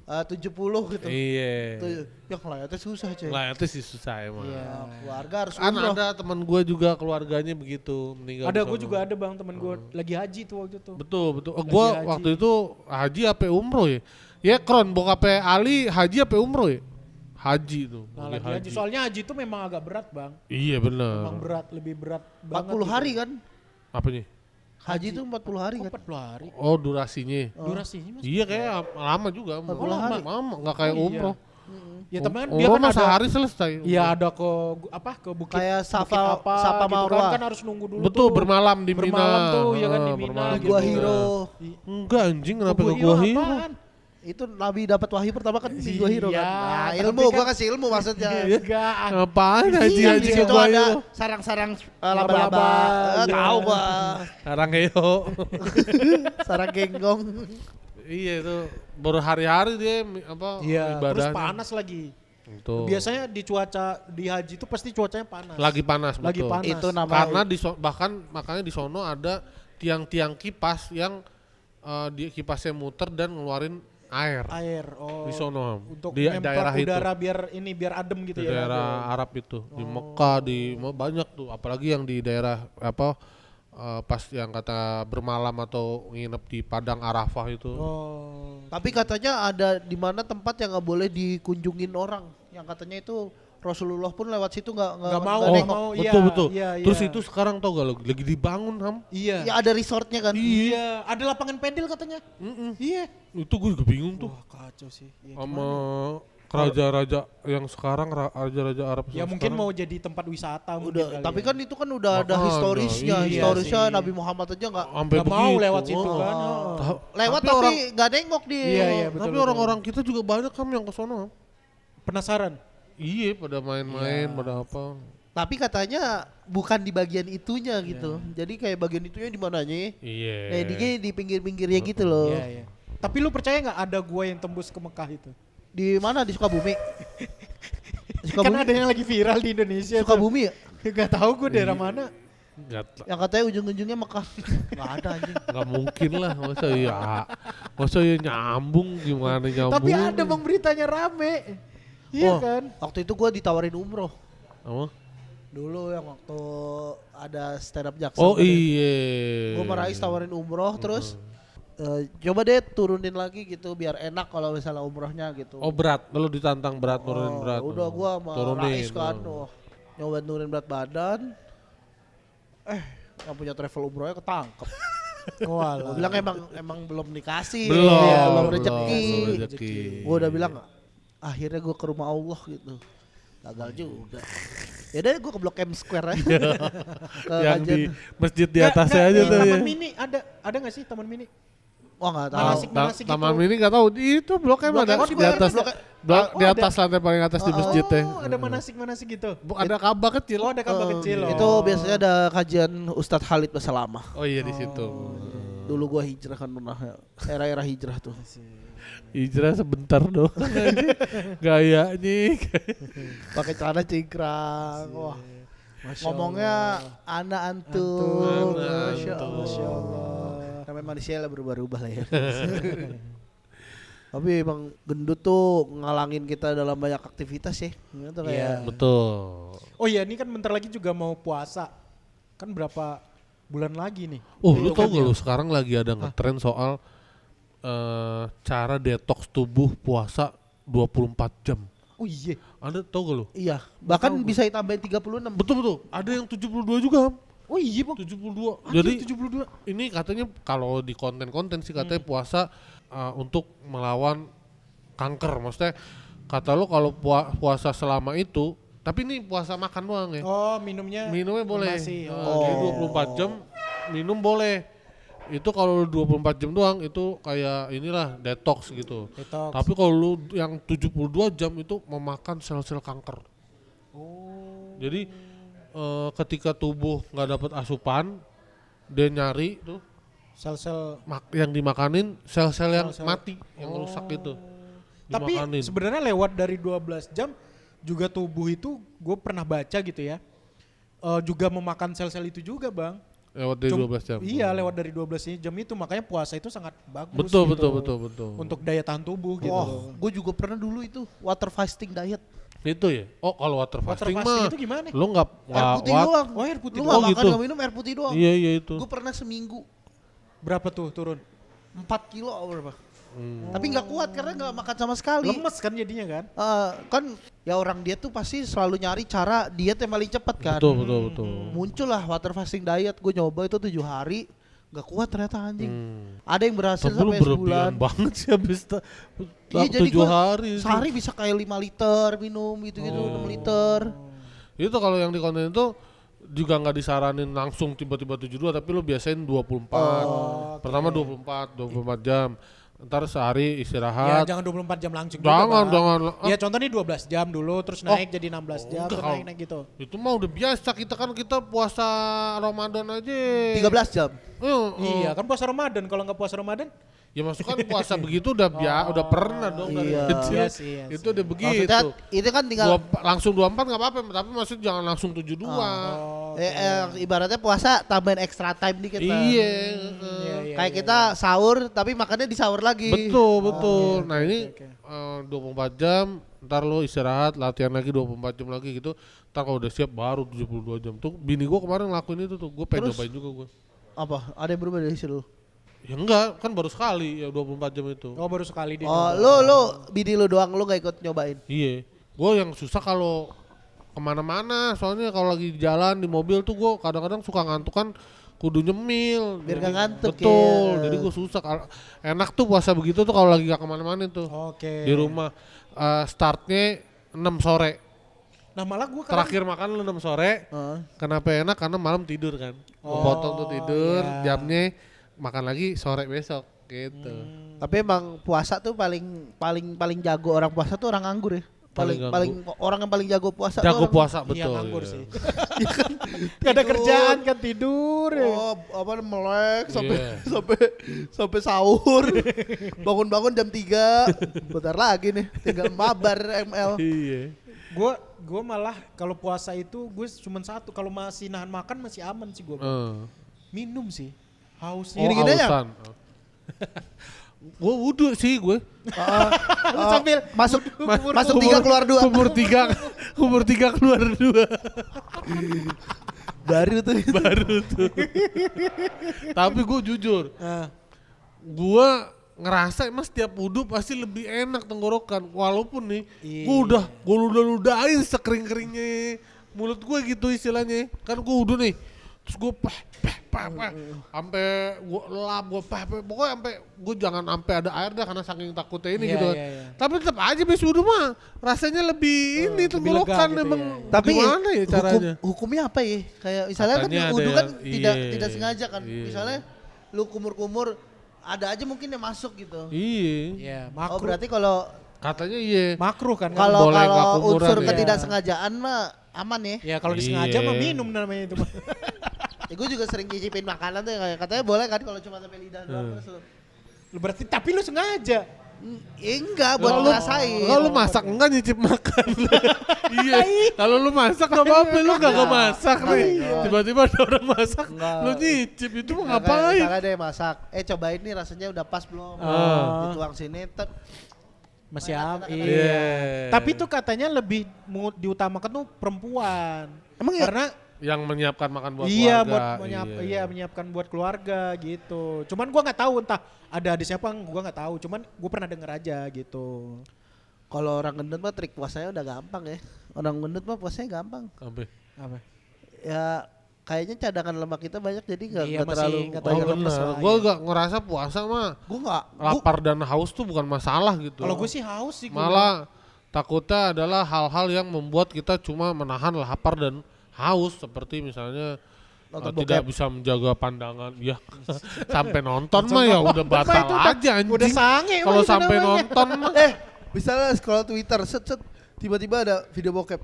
70 gitu. Iya. Tuh, ya ngeliatnya susah cuy. Lah itu sih susah emang. Iya. Keluarga harus Kan umroh. ada teman gue juga keluarganya begitu meninggal. Ada di gue sono. juga ada bang temen gue lagi haji tuh waktu itu. Betul betul. Lagi Gue haji. waktu itu haji apa umroh ya? Ya kron bokap Ali haji apa umroh ya? Haji tuh. Nah lagi lagi haji. Soalnya haji itu memang agak berat bang. Iya benar. Memang berat, lebih berat banget. 40 hari kan? Apanya? Haji itu 40 hari Kok kan? 40 hari. Oh durasinya. Durasinya mas. Iya kayak lama juga. 40 hari. Lama nggak kayak Oh, iya. umroh. Ya temen dia Umroh kan mah ada. sehari selesai. Iya ada ke ke bukit. Kayak bukit apa Safa gitu Marwah. kan harus nunggu dulu. Betul tuh. bermalam di Mina. Bermalam tuh ya kan di Ah, Mina. bermalam Di di Gua Mina. Hiro. Enggak anjing kenapa Gua ke Gua Hiro? apaan? Itu Nabi dapat wahyu pertama kan di Gua Hiro kan. Iya, Nah, tapi ilmu kan- gua kasih ilmu maksudnya. Enggak. Ngapain Iya, haji-haji di ke situ Gua ada Hiro? sarang-sarang Laba-laba. laba-laba. Iya. Tahu gua. Sekarang yo. Sarang genggong. Iya itu berhari-hari dia apa Iya. Terus ibadahnya. panas lagi. Betul. Biasanya di cuaca di haji itu pasti cuacanya panas. Lagi panas Lagi betul. panas. Itu namanya Karena bahkan makanya di sono ada tiang-tiang kipas yang di kipasnya muter dan ngeluarin air Air. Oh. di sono Untuk di nempel daerah itu. udara biar ini biar adem gitu Di ya. daerah Arab itu, di Mekah, di banyak tuh, apalagi yang di daerah apa pas yang kata bermalam atau nginep di padang Arafah itu. Oh. Tapi katanya ada di mana tempat yang nggak boleh dikunjungin orang. Yang katanya itu Rasulullah pun lewat situ nggak Nggak mau, nengok. nggak mau. betul iya, betul. iya, Terus iya. itu sekarang tau gak lo lagi dibangun Ham? Iya. Ya ada resortnya kan. Iya, ada lapangan pedal katanya. Iya. Itu gue juga bingung tuh. Wah, kacau sih. Ya, Sama raja-raja yang sekarang, raja-raja Arab Ya yang mungkin sekarang. mau jadi tempat wisata mungkin Udah, kali tapi ya. kan itu kan udah ada Makanya, historisnya, iya historisnya sih. Nabi Muhammad aja nggak sampai Nggak mau begitu. lewat situ Oh. kan. lewat Tapi tapi orang- nggak nengok dia. Iya, betul, Tapi betul. orang-orang kita juga banyak kan yang ke sono. Penasaran? Iya, pada main-main, Iya. pada apa. Tapi katanya bukan di bagian itunya gitu. Jadi kayak bagian itunya di mananya? Iya. Di pinggir-pinggirnya gitu loh. Iya, iya. Tapi lu percaya nggak ada gua yang tembus ke Mekah itu? Di mana? Di Sukabumi. Di Kan Sukabumi. ada yang lagi viral di Indonesia. tuh. Sukabumi ya? Gak tahu gua daerah mana. Yang katanya ujung-ujungnya Mekah. Nggak ada anjing. Nggak mungkin lah, masa ya nyambung, gimana nyambung? Tapi ada bang beritanya rame. Iya Oh, kan? Waktu itu gua ditawarin umroh. Apa? Dulu yang waktu ada stand up Jackson. Oh iya. Gue sama Rais tawarin umroh terus coba deh turunin lagi gitu biar enak kalau misalnya umrohnya gitu. Oh berat, lalu ditantang berat, nurunin Oh, berat. udah gua sama Turunin, Rais kan, oh. nyoba nurunin berat badan. Yang punya travel umrohnya ketangkep. Gua Walah. bilang emang belum dikasih, Belum, ya, belum rezeki. rezeki. Gua udah bilang akhirnya gua ke rumah Allah gitu. Gagal juga. Ya udah gua ke Blok M Square aja. Ke Yang kajian. di masjid di Nggak, atasnya nggak, aja di tuh ya. Taman Mini ada nggak sih Taman Mini? Wah enggak tahu. Manasik Taman gitu. Mini nggak tahu, itu Blok M Blok ada M di Square, atas, Blok M. di Oh, atas lantai paling atas di masjid teh. Oh, ada manasik gitu. Ada Ka'bah kecil. Oh, ada Ka'bah kecil. Itu Oh. biasanya ada kajian Ustadz Khalid Basalamah. Oh iya di situ. Dulu gua hijrah kan era-era hijrah tuh. Hijrah sebentar doang. Gayanya. Pakai celana cingkrang. Wah. Masya Ngomongnya anak antum. Antum. Masya Antum. Allah. Masya Allah. Namanya manusia lah berubah-ubah lah ya. Tapi emang gendut tuh ngalangin kita dalam banyak aktivitas ya. Gitu kayak. Iya. Betul. Oh iya, ini kan bentar lagi juga mau puasa. Kan berapa bulan lagi nih? Oh, lu tau Hitungannya. gak lu sekarang lagi ada ngetren soal cara detox tubuh puasa 24 jam. Oh iya. Ada tau gak lu? Iya, bahkan bisa ditambahin 36. Betul. Ada yang 72 juga. Oh iya bang. 72. Anjir, Jadi 72. ini katanya kalau di konten-konten sih katanya puasa untuk melawan kanker. Maksudnya kata lo kalau puasa selama itu, tapi ini puasa makan doang ya. Oh minumnya. Minumnya boleh. Masih. Jadi 24 jam minum boleh. Itu kalau lu 24 jam doang itu kayak inilah detox gitu. Detox. Tapi kalau lu yang 72 jam itu memakan sel-sel kanker. Oh. Jadi ketika tubuh nggak dapat asupan, dia nyari tuh Sel-sel. yang dimakanin sel-sel yang Sel-sel. mati, yang rusak itu. Tapi Dimakanin. sebenarnya lewat dari 12 jam juga tubuh itu gue pernah baca gitu ya. Juga memakan sel-sel itu juga bang. Lewat dari Cum- 12 jam. Iya lewat dari 12 jam itu makanya puasa itu sangat bagus. Betul, gitu. betul. Untuk daya tahan tubuh gitu. Wah, gue juga pernah dulu itu water fasting diet. Itu ya. Oh, kalau water Water fasting, fasting mah itu gimana? lu nggak Air putih doang. Oh air putih Lu doang. nggak makan gitu. nggak minum air putih doang. Iya itu. Gue pernah seminggu Berapa tuh turun? 4 kilo atau berapa. Hmm. Tapi nggak kuat karena nggak makan sama sekali. Lemes kan jadinya kan? Kan ya orang diet tuh pasti selalu nyari cara diet yang paling cepat kan. Betul. Muncul lah water fasting diet. Gue nyoba itu 7 hari. Gak kuat ternyata anjing. Ada yang berhasil Tapi lu sampai berlebihan sebulan. banget sih habis Iya, jadi 7 gua hari. sih. Sehari bisa kayak 5 liter minum gitu-gitu, 6 liter. Itu kalau yang di konten itu juga nggak disaranin langsung tiba-tiba 72 tapi lu biasain 24. Pertama 24 jam. Ntar sehari Ya istirahat. jangan 24 jam langsung Jangan, juga, Bang. jangan. Ya contohnya 12 jam dulu terus naik jadi 16 jam enggak, terus naik gitu. Itu mah udah biasa, kita puasa Ramadan aja. 13 jam. Iya kan puasa Ramadan, kalau nggak puasa Ramadan Ya maksud kan puasa begitu udah udah pernah dong dari Iya. kecil. Iya sih, iya Itu udah begitu. Maksudnya itu kan tinggal Langsung 24 enggak apa-apa, tapi maksud jangan langsung 72. ibaratnya puasa tambahin extra time dikit lah. Iya. Kayak kita sahur tapi makannya di sahur lagi. Betul. Nah, ini oke. 24 jam, ntar lo istirahat, latihan lagi 24 jam lagi gitu. Ntar kalau udah siap baru 72 jam. Tuh bini gua kemarin ngelakuin itu tuh, gua pengen Terus? cobain juga gua. Apa? Ada yang berubah dari situ? Ya enggak, kan baru sekali ya 24 jam itu. Oh baru sekali dia. Oh, nyoba. lu bini lu doang lu gak ikut nyobain. Iya. Gua yang susah kalau kemana-mana, soalnya kalau lagi di jalan di mobil tuh gua kadang-kadang suka ngantuk kan kudu nyemil. Biar nggak ngantuk Betul. ya. Jadi gue susah. Enak tuh puasa begitu tuh kalau lagi gak kemana-mana tuh. Oke. Di rumah startnya 6 sore. Nah malah gue Terakhir makan lu 6 sore. Heeh. Kenapa enak? Karena malam tidur kan. Gua Oh, potong tuh tidur, iya. jamnya makan lagi sore besok gitu. Tapi emang puasa tuh paling jago orang puasa tuh orang nganggur ya. Paling Paling orang yang paling jago puasa Jago tuh orang, puasa Iya betul. nganggur iya. sih. Gak ada kerjaan kan tidur ya. Oh, apa melek sampai Iya. sampai sahur. Bangun-bangun jam 3. Bentar lagi nih, tinggal mabar ML. Iya. Gue malah kalau puasa itu gue cuma satu, kalau masih nahan makan masih aman sih gue. Minum sih. Haus. Oh, Gini-gini aja? hausan. Gue wudhu sih gue. Lu sambil masuk 3 keluar 2. Kubur 3 keluar 2. Baru tuh. Baru tuh. Tapi gue jujur, Ah, gue ngerasa emang setiap wudhu pasti lebih enak tenggorokan. Walaupun nih, Iya. gue ludahin sekering-keringnya mulut gue gitu istilahnya. Kan gue wudhu nih, terus gue sampai gue lap, pokoknya sampai gue jangan sampai ada air dah karena saking takutnya ini Iya, gitu. iya, iya. Tapi tetap aja bis wudhu mah rasanya lebih ini lebih tenggorokan lega gitu emang. ya. Tapi Gimana ya caranya? hukumnya apa ya? Kayak misalnya Katanya kan ada wudhu kan yang- tidak iya, sengaja kan. iya. Misalnya lu kumur-kumur ada aja mungkin yang masuk gitu. Iya, iya, Oh makruh. berarti kalau katanya iya. Makruh kan? kalau boleh nggak kalau kumuran unsur ya. ketidaksengajaan mah aman ya. Ya kalau disengaja Iya. mah minum namanya itu mah. Ya gue juga sering nyicipin makanan tuh yang kayak katanya boleh kan kalau cuma sampai lidah doang terus lu- Lu berarti tapi lu sengaja. Ya enggak buat Kalau ngerasain. Kalau lu masak enggak nyicip makan. Iya. Kalau lu masak enggak apa-apa, lu enggak masak nih. Tiba-tiba ada orang masak, Enggak. lu nyicip itu mah Nah, kayak ngapain? misalnya deh masak, cobain nih rasanya udah pas belum? Dituang sini, Masih Enak, enak, iya. enak. Tapi itu katanya lebih diutamakan tuh perempuan. Emang ya? Karena Yang menyiapkan makan buat iya keluarga. iya menyiapkan buat keluarga gitu. Cuman gua nggak tahu entah ada siapa gua nggak tahu. Cuman gua pernah denger aja gitu. Kalau orang gendut mah trik puasanya udah gampang ya. Orang gendut mah puasanya gampang. Sampai. Apa? Ya kayaknya cadangan lemak kita banyak jadi nggak Iya, nggak terlalu. nggak Oh terlalu benar. lemes lah, Gua ya. enggak ngerasa puasa mah Gue nggak. lapar dan haus tuh bukan masalah gitu. Kalau gue sih haus sih. gua. Malah takutnya adalah hal-hal yang membuat kita cuma menahan lapar dan haus seperti misalnya Nonton tidak bokep. bisa menjaga pandangan ya sampai nonton mah ya udah batal itu udah- aja anjing. udah sange, Kalau itu sampai namanya. nonton mah Misalnya scroll Twitter, set tiba-tiba ada video bokep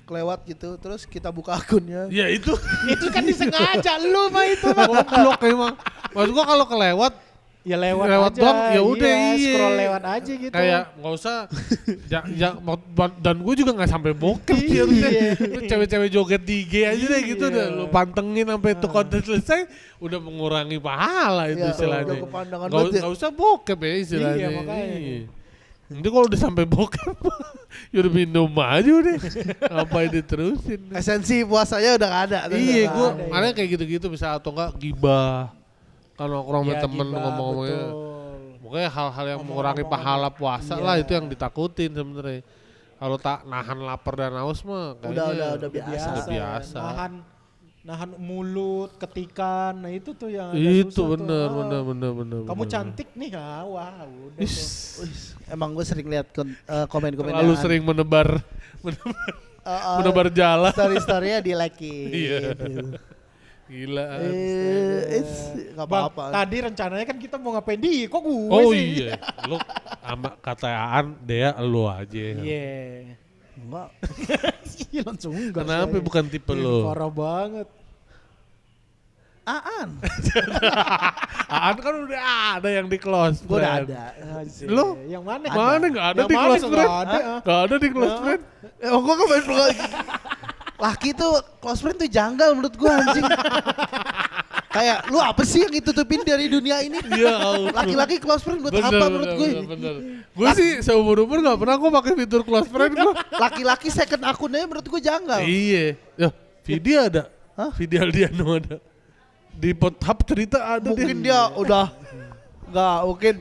kelewat gitu, terus kita buka akunnya. ya itu Itu kan disengaja lu mah itu mah. goblok emang. Maksud gua kalau kelewat Ya lewat Lewat aja. doang, ya udah, iya. Scroll lewat aja gitu. kayak nggak usah dan gue juga nggak sampai bokep sih harusnya. Lu cewek-cewek joget di IG aja deh gitu Iya. udah lu pantengin sampai itu konten selesai udah mengurangi pahala itu Iya, istilahnya. jago pandangan Nggak banget ya. nggak usah bokep ya istilahnya. Iya, makanya. Iya. Nanti kalau udah sampai bokep ya udah minum aja udah. Ngapain diterusin. Esensi puasanya udah gak ada. tuh. Iya, nggak gue ada, ya. makanya kayak gitu-gitu bisa atau enggak gibah. Kalau nongkrong sama Ya, temen gibah, ngomong-ngomongnya. betul. Pokoknya hal-hal yang mengurangi Ngomong-ngomong. pahala puasa Iya. lah itu yang ditakutin sebenarnya. Kalau tak nahan lapar dan haus mah kayaknya udah biasa. Udah biasa. Nahan mulut, ketikan. Nah itu tuh yang agak Itu susah tuh. bener, Ah. bener. Kamu bener. cantik nih, wah udah Is, tuh. Wih, emang gue sering lihat komen-komen. Terlalu sering menebar jala. Story-storynya di like. Iya. Gila. Gak Bang, apa-apa. tadi rencananya kan kita mau ngapain di, kok gue Oh sih? iya, lu sama kata Aan, Dea lu aja. Iya. Enggak. Iya langsung enggak. Kenapa saya. bukan tipe lu? Parah banget. Aan. Aan kan udah ada yang di close Gue udah friend. ada. Asik. Lu? Yang mana? Mana nggak ada Yang di mana close nggak friend? ada, ah? Nggak ada di close friend. Emang gue main lagi. Laki tuh close friend tuh janggal menurut gue anjing. Kayak lu apa sih yang ditutupin dari dunia ini? Iya, Allah. Laki-laki close friend buat apa menurut gue? Bener. Gue sih seumur-umur nggak pernah gue pakai fitur close friend gue. Laki-laki second akunnya menurut gue janggal. Iya. Ya, Vidi ada. Hah? Vidi Aldiano ada. Di Pothub cerita ada Mungkin dia udah nggak mungkin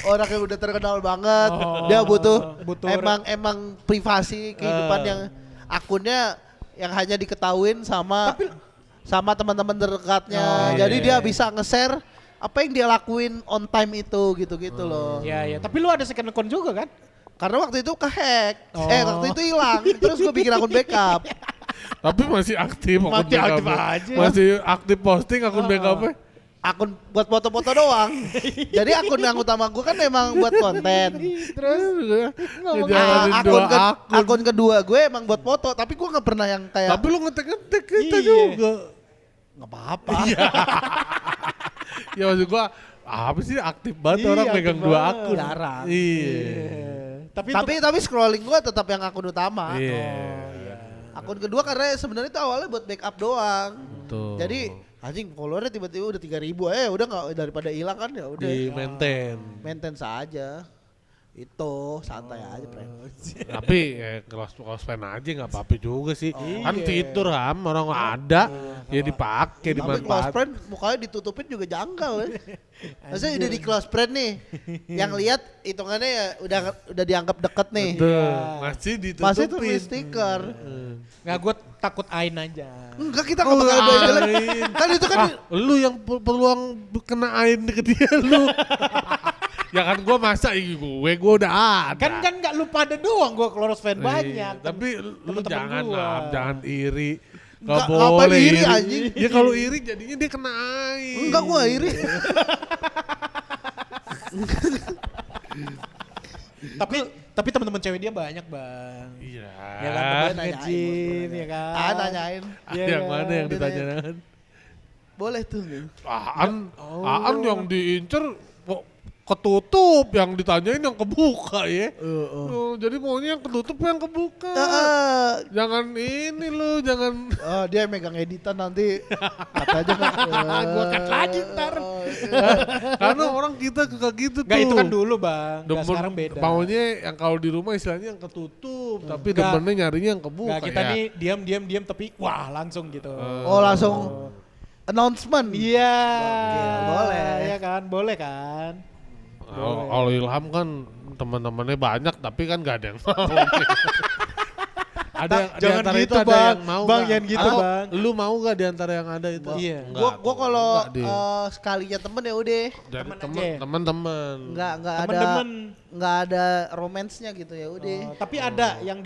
orang yang udah terkenal banget. Oh, Dia butuh butuh emang privasi kehidupan yang akunnya yang hanya diketahuin sama sama teman-teman terdekatnya. Oh, Jadi iya. dia bisa nge-share apa yang dia lakuin on time itu gitu-gitu loh. Iya, iya. Tapi lu ada second account juga kan? Karena waktu itu kehack. Oh. Waktu itu hilang. Terus gue bikin akun backup. Tapi masih aktif akun Masih aktif backupnya. aja. Masih aktif posting akun Oh. backupnya. Akun buat foto-foto doang. Jadi akun yang utama gue kan memang buat konten. Terus Ngejalanin dua akun. Akun kedua gue emang buat foto, tapi gue nggak pernah yang kayak Tapi lu ngetek-ngetek kita Iya. juga. nggak apa-apa. Ya maksud gua apa sih aktif banget Iya, orang aktif megang dua banget. akun. Jarang. Iya. Tapi scrolling gue tetap yang akun utama. Iya. Akun kedua karena sebenarnya itu awalnya buat backup doang. Betul. Jadi anjing followernya tiba-tiba udah 3.000, udah nggak, daripada hilang kan ya udah. di maintain. Maintain saja. Itu santai aja, Pren. Tapi close friend aja nggak apa-apa juga sih. Kan Iya. fitur Ham orang ada ya dipakai Tapi close dimanfaat. friend mukanya ditutupin juga janggal ya. Maksudnya udah di close friend nih. Yang lihat hitungannya ya udah dianggap deket nih. Betul. Masih Masih ditutupin. tulis stiker. Nggak, gue takut ain aja. Enggak, kita nggak bakal doain jelek. Ain. Kan itu kan Lu yang peluang kena air ke dia lu. Ya kan gua masa gue udah ada. Kan nggak lu pada doang, gue close friend Iya, banyak. tapi lu temen-temen jangan gua. lah, jangan iri. Nggak, Gak ngapain boleh iri, anjing? Ya kalau iri jadinya dia kena air. enggak, gua iri. Tapi teman-teman cewek dia banyak, Bang. Iya. Ya kan, Nanyain, temen nge-gym, ya kan. Nanyain. Iya yang kan? mana yang Dia ditanyakan? Boleh tuh. Aan yang diincer kok ketutup, yang ditanyain yang kebuka ya. Oh, jadi maunya yang ketutup yang kebuka. Jangan ini lu, jangan. Oh, dia yang megang editan nanti kata aja kan. Gua cut lagi ntar. Karena orang kita kayak gitu tuh. Enggak, itu kan dulu, Bang. Nggak, Demen, sekarang beda. maunya yang kalau di rumah istilahnya yang ketutup, tapi Nggak. demennya nyarinya yang kebuka. Nggak, kita ya. nih diam tapi wah langsung gitu. Oh, langsung announcement. Iya. boleh. Iya kan, boleh kan. Kalau Ilham kan teman-temannya banyak, tapi kan gak ada yang mau. Ada di Jangan antara gitu, itu ada Bang. yang mau Bang, nggak? jangan gitu, Atau Bang. Lu mau gak di antara yang ada itu? Iya. Gua kalau Enggak, Din. sekalinya temen ya udah. Dari temen temen- aja. temen-temen. Enggak ada Temen-temen. enggak ada romansnya gitu ya udah. Tapi ada yang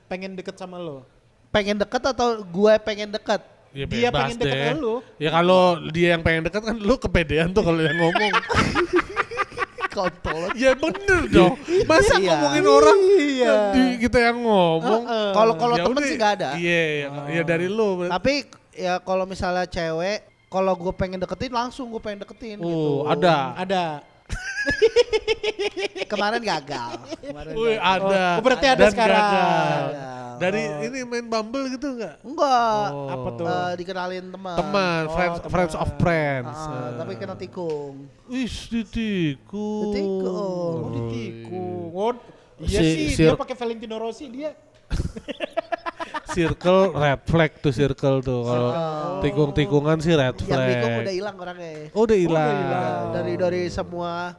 pengen deket sama lo. Pengen deket atau gue pengen deket? Ya Dia bebas pengen deket deh. sama lu. Ya kalau dia yang pengen dekat kan lu kepedean tuh kalau yang ngomong. Kontol. Ya bener dong. Masa Iya. ngomongin orang Iya. kita yang ngomong. Kalau Ya temen udah. sih nggak ada. Iya, ya dari lu. Tapi ya kalau misalnya cewek, kalau gue pengen deketin langsung gue pengen deketin gitu. Ada. Ada. Kemarin gagal. Kemarin Wih, gagal. ada. Oh, berarti ada Dan sekarang. gagal. Gagal. Dari ini main Bumble gitu enggak? Enggak. Oh. Apa tuh? Dikenalin teman. Teman, Oh, friends of friends. Tapi kena tikung. Wih, ditikung. Ditikung. Oh, ditikung. Oh, iya Si- sih, sir- dia pakai Valentino Rossi dia. Circle red flag tuh circle tuh. Kalau tikung-tikungan sih red Yang flag. tikung udah hilang orangnya. Oh, udah hilang. hilang. Dari semua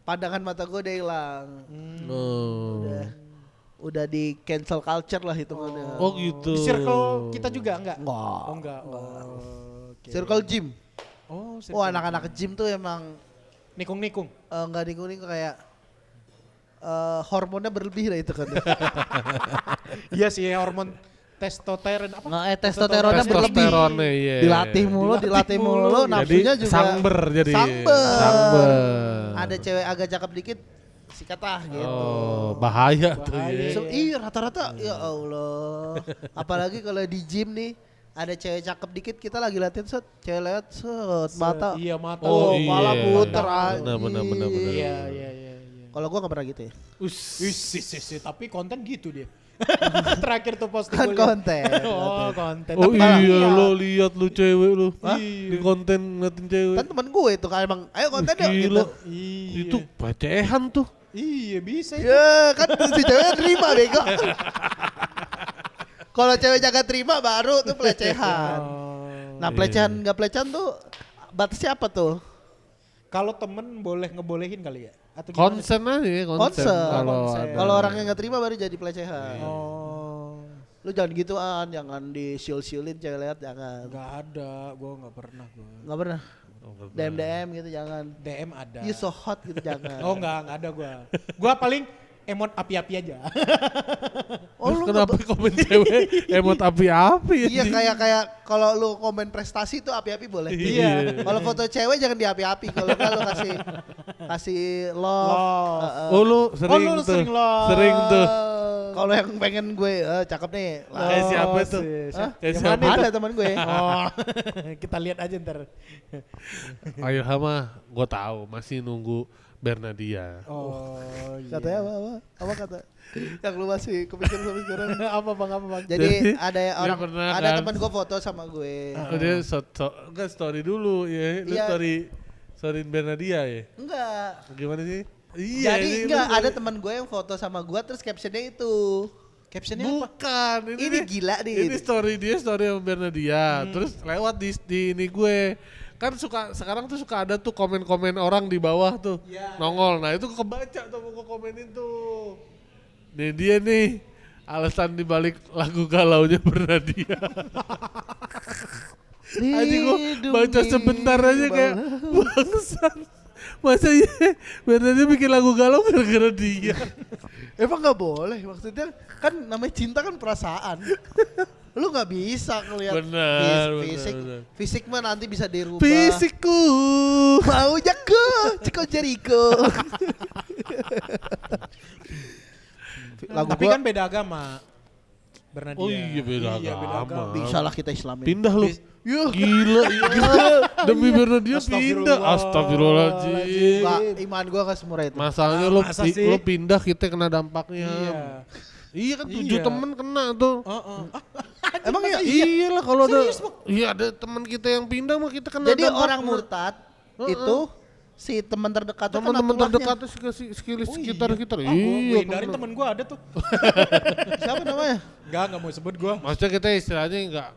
pandangan mata gue udah hilang. Oh. Udah di cancel culture lah hitungannya. Oh gitu. Di circle kita juga enggak? Enggak. Oh, enggak. Oke. Circle gym. Oh, Oh, anak-anak gym tuh emang nikung-nikung. nggak dikuning kayak hormonnya berlebih lah itu kan. Iya sih, hormon testosteron apa? Nggak, testosteronnya berlebih. Testosteronnya iya. Dilatih mulu, nafsunya Jadi juga. sangber jadi. Sangber. Ada cewek agak cakep dikit, sikat gitu. Oh, bahaya tuh Bahaya. ya. So, iya rata-rata ya Allah. Apalagi kalau di gym nih ada cewek cakep dikit kita lagi latihan set, cewek lewat set, mata. Iya, mata. Oh, Kepala iya. puter Benar. anjing. Iya, iya. Kalau gua gak pernah gitu ya. Sih, tapi konten gitu dia. Terakhir tuh posting Kan gua liat. konten. Oh, konten. Oh Tapi iya, lo lihat lu cewek lu. Hah? Di konten ngeliatin cewek. Kan temen gue itu kan emang ayo konten yuk gitu. Gila. Iya. Itu pelecehan tuh. Iya, bisa itu. Ya kan si ceweknya terima bego. Kalau cewek jaga terima baru tuh pelecehan. Nah pelecehan nggak pelecehan tuh batasnya apa tuh? Kalau temen boleh ngebolehin kali ya? Atau gimana? Konsen aja, konsen. Konsen. Kalau Konsen. ada. Kalau orangnya nggak terima baru jadi pelecehan. Oh. Lu jangan gituan, jangan disiul-siulin cewek lihat, jangan. Nggak ada, gue nggak pernah gue. Nggak pernah. DM gitu jangan. DM ada. You so hot gitu jangan. Oh nggak ada gue. Gue paling emot api-api aja. Oh Terus lu kenapa komen cewek emot api-api ya? iya kayak kalau lu komen prestasi itu api-api boleh. Iya. Kalau foto cewek jangan di api-api. Kalau enggak lu kasih love. Love. Oh lu sering lu tuh. sering love. Sering tuh. Kalau yang pengen gue cakep nih. Kayak siapa tuh? Hah? Kayak Yang siapa? mana Ada teman gue. Oh, kita lihat aja ntar. Ayo Hama, gue tahu masih nunggu Bernadia. Oh, iya. Katanya apa kata? Yang lu masih kepikiran sampai sekarang. apa bang? Jadi ada Dia orang pernah ada kan? teman gue foto sama gue. Oh, dia enggak story dulu ya. Lu Iya. storyin Bernadia ya. Enggak. Gimana sih? Iya, Jadi ini enggak lu- ada teman gue yang foto sama gue terus captionnya itu. Captionnya apa? Bukan, Ini gila nih. Ini story dia story sama Bernadia. Terus lewat di ini gue. Kan sekarang tuh suka ada tuh komen-komen orang di bawah tuh. Iya. Nongol. Nah, itu kebaca tuh mau gue komenin tuh. Nih dia nih alasan dibalik lagu galaunya Bernadia. Anjing gue baca sebentar aja kayak bangsat. Masa iya Bernadia bikin lagu galau gara-gara dia. Emang nggak boleh, maksudnya kan namanya cinta kan perasaan. Lu nggak bisa ngelihat Benar, fisik, benar. fisik mah nanti bisa dirubah. Fisikku. Mau jago, Ciko Jericho. Lagu Tapi gua kan beda agama. Bernadia. Oh iya beda agama. bisa lah kita Islamin. Pindah lu. Yuh. Gila, iya. Demi Bernadia pindah. Astagfirullah. Astagfirullahaladzim. Enggak, iman gua gak semurah itu. Masalahnya Masa sih? lu pindah kita kena dampaknya. Iya. Iya kan 7 Iya. temen kena tuh. Emang ya? Iya lah kalau ada Serius, Bang? iya ada teman kita yang pindah mah kita kena Jadi dampak. orang murtad itu si teman terdekat tuh kena teman-teman tulahnya. terdekat tuh sekitar kita. Gue Iya. hindarin kena. temen gue ada tuh. Siapa namanya? Enggak mau sebut gue. Maksudnya kita istilahnya nggak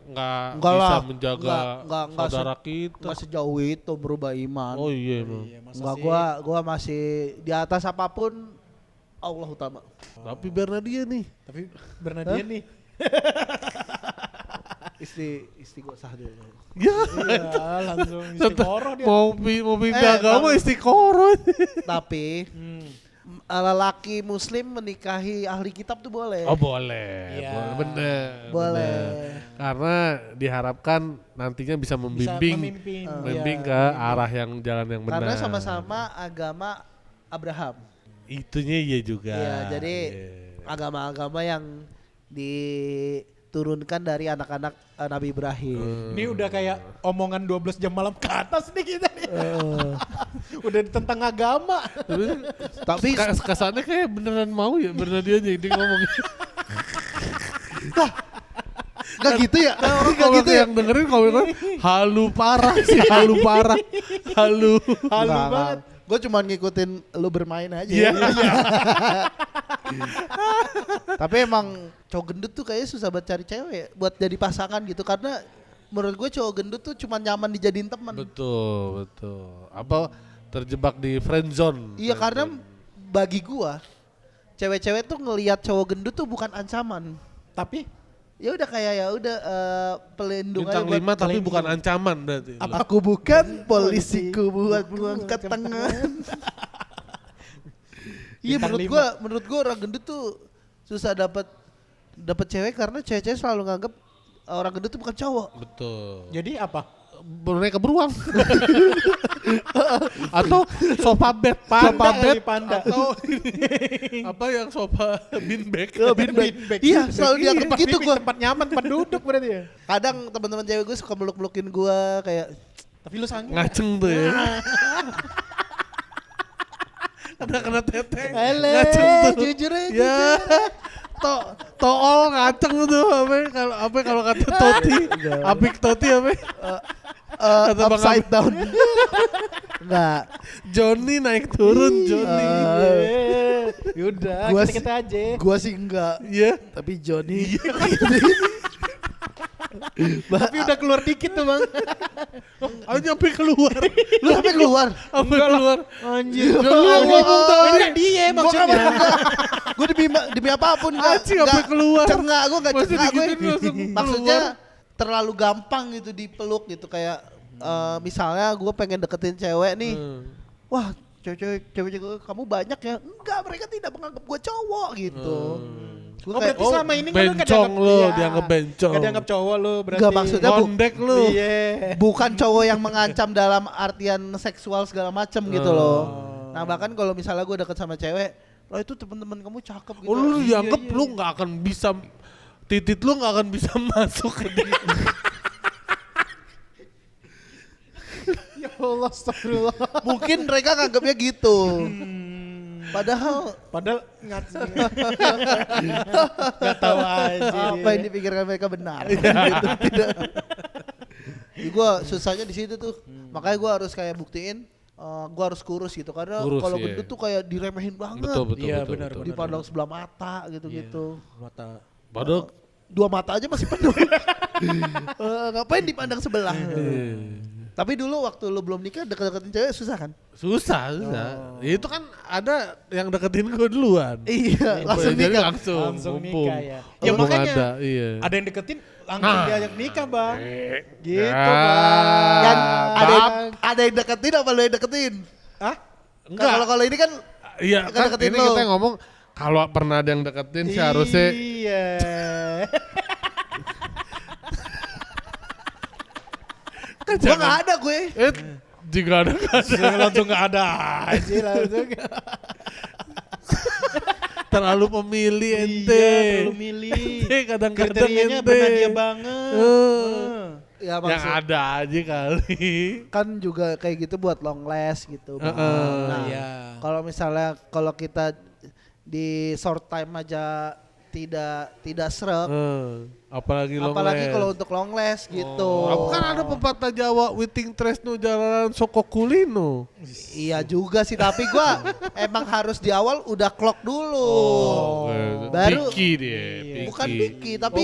Enggak bisa lah. menjaga Enggak saudara kita. Enggak sejauh itu berubah iman. Oh iya emang. Iya, masa Enggak, sih? gua masih di atas apapun Allah utama. Tapi Bernadia nih. Tapi Bernadia nih. Istri gua sah dulu. Ya. Iya, langsung istiqoroh dia. Mau pindah agama Bang. istiqoroh. Tapi Hmm. lelaki muslim menikahi ahli kitab tuh boleh. Oh boleh, Iya. boleh bener. Boleh. bener. Karena diharapkan nantinya bisa Bisa membimbing, memimpin. membimbing Iya, ke arah yang jalan yang benar. Karena sama-sama agama Abraham. Itunya iya juga. Iya, jadi Iya. agama-agama yang diturunkan dari anak-anak Nabi Ibrahim. Ini udah kayak omongan 12 jam malam ke atas nih kita nih. Udah tentang agama. Tapi Kesannya kayak beneran mau ya Bernadia jadi ngomong. nggak gitu ya? Nggak Kalau gitu ya? yang dengerin komen halu parah sih, halu parah. Halu. Halu Nggak, banget. Gue cuma ngikutin lu bermain aja. Iya. Tapi emang cowok gendut tuh kayaknya susah buat cari cewek ya, buat jadi pasangan gitu karena menurut gue cowok gendut tuh cuma nyaman dijadiin teman. Betul, betul. Apa terjebak di friend zone. Iya karena bagi gua cewek-cewek tuh ngelihat cowok gendut tuh bukan ancaman. Tapi Ya udah kayak ya udah pelindung bintang aja 5 tapi pelindung. bukan ancaman berarti. Aku bukan polisiku buat ngangkat tangan. Iya Bintang menurut gua orang gendut tuh susah dapat cewek karena cewek-cewek selalu nganggap orang gendut tuh bukan cowok. Betul. jadi apa? Boneka beruang. Atau sofa bed, Panda sofa bed kali, panda. atau ini, apa yang sofa beanbag. Beanbag. Iya, selalu dianggap gitu gua. Tempat nyaman, tempat duduk berarti ya. Kadang teman-teman cewek gue suka meluk-melukin gua kayak Tapi lu sange. Ngaceng tuh ya. Ada kena tete. Ele, Ngaceng tuh. jujur aja. Ya. Tool ngaceng tuh apa kalau kata Toti. Apik Toti apa? Kata Bang Upside down. Enggak. Johnny naik turun Johnny. Yaudah, Gua kita aja. Gua sih enggak. Iya. Tapi Johnny. Tapi udah keluar dikit tuh bang. Aku nyampe keluar. Lu sampai keluar. Sampai keluar. Anjir. Ya lu yang ngomong tadi. Enggak dia maksudnya. Gue demi apapun Anjing, sampai keluar. Cengak gue enggak Masih cengak gue. digituin langsung Maksudnya keluar. terlalu gampang gitu dipeluk gitu kayak misalnya gue pengen deketin cewek nih. Wah, cewek kamu banyak ya? Enggak, mereka tidak menganggap gue cowok gitu. Gua Oh kayak, berarti selama ini kan lu nggak bencong dianggap- lu, iya. dianggap bencong. Nggak dianggap cowok lu berarti. Nggak, maksudnya Ngondek lu. Iya. bukan cowok yang mengancam dalam artian seksual segala macem gitu loh. Nah bahkan kalau misalnya gue deket sama cewek, lo itu teman-teman kamu cakep gitu. Oh lu Iya, dianggap iya, lu iya. nggak akan bisa, titit lu nggak akan bisa masuk ke dia. Ya Allah, astagfirullah. Mungkin mereka nganggapnya gitu. Padahal Padahal nggak tahu aja. apa yang dipikirkan mereka benar. Gitu, tidak. Gue susahnya di situ tuh. Makanya gue harus kayak buktiin gue harus kurus gitu karena Kurus, kalau iya. gendut tuh kayak diremehin banget. Betul. Iya, benar, benar. Dipandang sebelah mata gitu-gitu. Mata. Padahal Dua mata aja masih penuh. Ngapain dipandang sebelah? Tapi dulu waktu lu belum nikah deket-deketin cewek susah kan? susah. Ya, itu kan ada yang deketin gue duluan. Iya, langsung Jadi nikah. Langsung mumpung. nikah ya. Ya Mumpung makanya ada, iya. ada yang deketin langsung Nah. diajak nikah bang. Gitu Ya. bang. Yang Bang. ada yang deketin apa lu yang deketin? Hah? Enggak. Kalau ini kan Iya Nggak kan deketin ini lu. kita ngomong kalau pernah ada yang deketin sih harusnya Iya. gua nggak ada gue. jika ada Langsung nggak ada aja langsung. terlalu pemilih ente. Iya, perlu milih. Ente kadang-kadang Kriterianya ente. benar dia banget. Ya Yang maksud ada aja kali. kan juga kayak gitu buat long last gitu. Bang. Nah, Iya. kalau misalnya kalau kita di short time aja tidak srek, Apalagi long apalagi last. kalau untuk long last gitu. Kan ada pepatah Jawa witing tresno jalanan soko kulino. Iya juga sih, tapi gua emang harus di awal udah clock dulu. Baru- Picky dia. picky. Bukan picky, tapi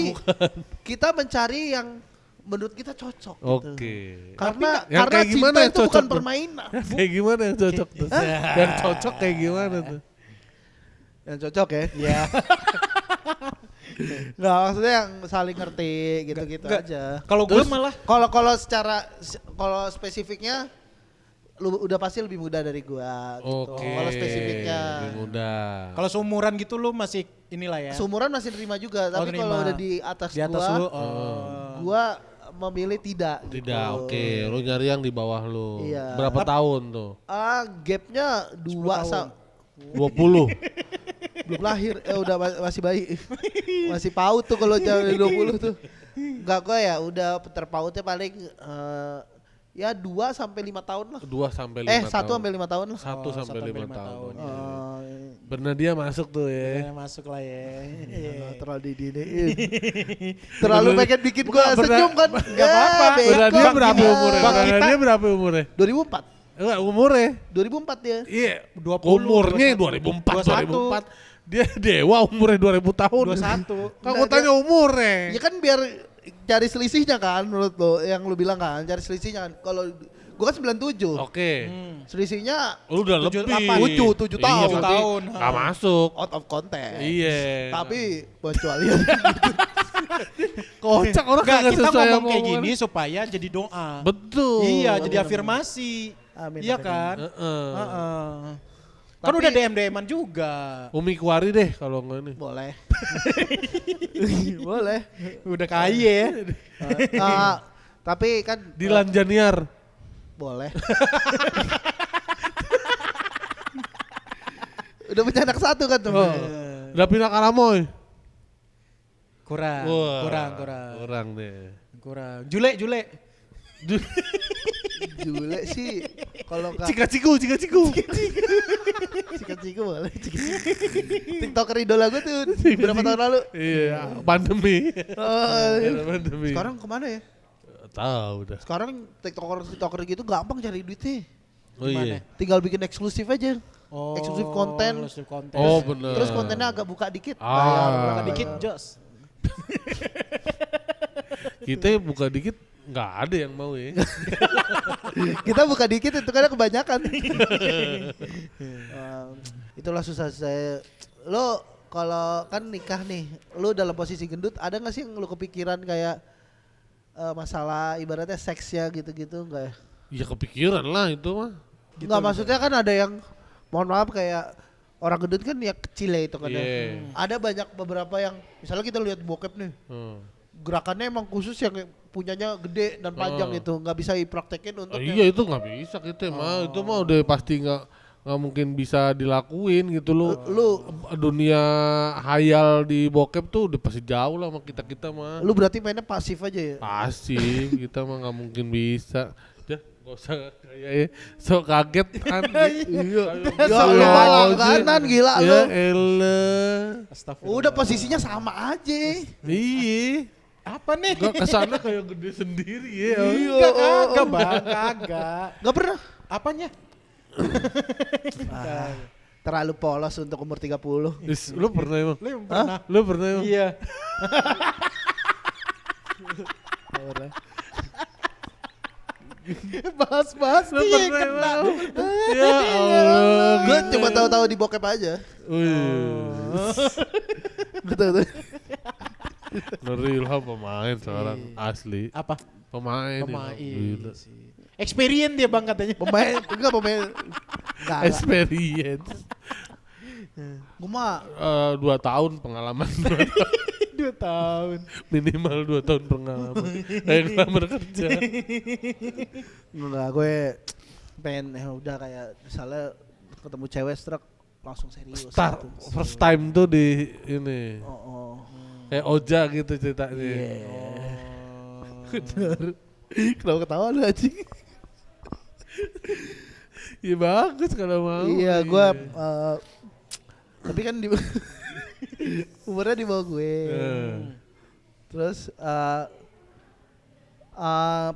kita mencari yang menurut kita cocok gitu. Oke. Karena Yang kayak gimana cinta yang itu cocok bukan tuh? permainan. Kayak gimana yang cocok tuh? Yang cocok kayak gimana tuh? Yang cocok ya. Iya. Nggak, maksudnya yang saling ngerti gitu-gitu Nggak. aja. Kalau gue malah Kalau secara kalau spesifiknya lu udah pasti lebih muda dari gua gitu. Oke. Kalau spesifiknya Lebih mudah. kalau seumuran gitu lu masih inilah ya. seumuran masih nerima juga, tapi nerima. kalau udah di atas, Di atas gua, lu. gua memilih tidak. Tidak, gitu. oke. Lu nyari yang di bawah lu. Iya. Berapa tahun tuh? Gapnya 2 tahun. 20. belum lahir, udah masih bayi, masih paut tuh kalau jauh dari 20 tuh. Enggak, gua ya udah terpautnya paling ya 2 sampai 5 tahun lah. 2 sampai 5 tahun. 1 sampai 5 tahun lah. 1 sampai 5 5 tahun. tahun. Bener dia masuk tuh ya. Ya, masuk lah ya. Terlalu didiniin. Terlalu pengen bikin gua Enggak, senyum kan. Nggak apa-apa. Bener dia berapa Iya. umurnya? Bang, Bener kita- dia berapa umurnya? 2004. Enggak, umurnya. 2004 dia. Iya, 20, umurnya 21. 2004. Dia dewa umurnya 2000 tahun. 21. Kan gua tanya umurnya. Ya kan biar cari selisihnya kan menurut lo, yang lu bilang kan, cari selisihnya kan. Kalau gua kan 97. Oke. Selisihnya Lu udah 7, lebih. 8. 7 tahun. Iya, 7 berarti tahun. nggak masuk. out of context. Iya. Tapi pengecualian. Kocak orang Enggak, kagak kita sesuai ngomong sama kayak omongan. gini supaya jadi doa. Betul. Iya, jadi afirmasi. Amin, Iya amin, kan? Heeh. Heeh. Kan Tapi- udah DM-DM-an juga. Umi Kuari deh kalau nggak nih. Boleh. Boleh. Udah kaya ya. Tapi kan Dilan Janiar. boleh. Udah punya anak 1 kan tuh. Udah pindah Karamoy. Kurang, Wah, kurang. Kurang deh. Kurang. Jule. Jule sih kalau enggak Cika-ciku. Cika-cika boleh. TikToker idola gue tuh berapa tahun lalu. Iya, pandemi. Oh, Iya, pandemi. sekarang kemana ya? Tahu dah. Sekarang TikToker gitu gampang cari duitnya. Oh iya. Tinggal bikin eksklusif aja. Oh, Eksklusif konten. eksklusif konten. Oh bener. Terus kontennya agak buka dikit. Ah. Bukan dikit jos. Kita buka dikit nggak ada yang mau ya. Kita buka dikit itu karena kebanyakan. Itulah susah saya. Lo kalau kan nikah nih, lo dalam posisi gendut, ada nggak sih yang lo kepikiran kayak masalah ibaratnya seksnya gitu-gitu enggak ya? Ya kepikiran lah itu mah. Gitu, nggak maksudnya kan ada yang mohon maaf kayak orang gendut kan ya kecil ya itu kan. Yeah. Ada banyak beberapa yang misalnya kita lihat bokep nih. Gerakannya emang khusus yang punyanya gede dan panjang itu nggak bisa dipraktekin untuk Iya itu nggak bisa kita mah itu mah udah pasti nggak mungkin bisa dilakuin gitu lo. lu Dunia hayal di bokep tuh udah pasti jauh lah sama kita mah. lu berarti mainnya pasif aja ya. Pasti kita mah nggak mungkin bisa. Ya gak usah kayak so kaget kan. Iya. Ya Allah kanan gila lu. Ya elah. Astagfirullah. Udah posisinya sama aja. Iya. Apa nih? Gak kesana kayak gede sendiri ya. Enggak, kagak bang, kagak. Gak pernah. Apanya? Terlalu polos untuk umur 30. Lu pernah emang? Lu yang pernah? Lu pernah emang? Iya. Bahas-bahas Lu pernah emang? Ya Allah. Gue gila. cuma tahu-tahu di bokep aja. Betul. Nuril Ilham pemain seorang asli. Apa? Pemain. Pemain. Gila. Experience dia bang katanya. Pemain enggak. Experience. Gue mah 2 tahun pengalaman. 2 tahun. Minimal 2 tahun pengalaman. Kayak ngelamar kerja. enggak, gue pengen udah kayak misalnya ketemu cewek struk langsung serius. Start gitu. first time tuh di ini. Oh. Kayak Oja gitu ceritanya. Bener. Kenapa ketawa lu anjing? Iya bagus kalau mau. Iya, gue tapi kan di umurnya di bawah gue. Terus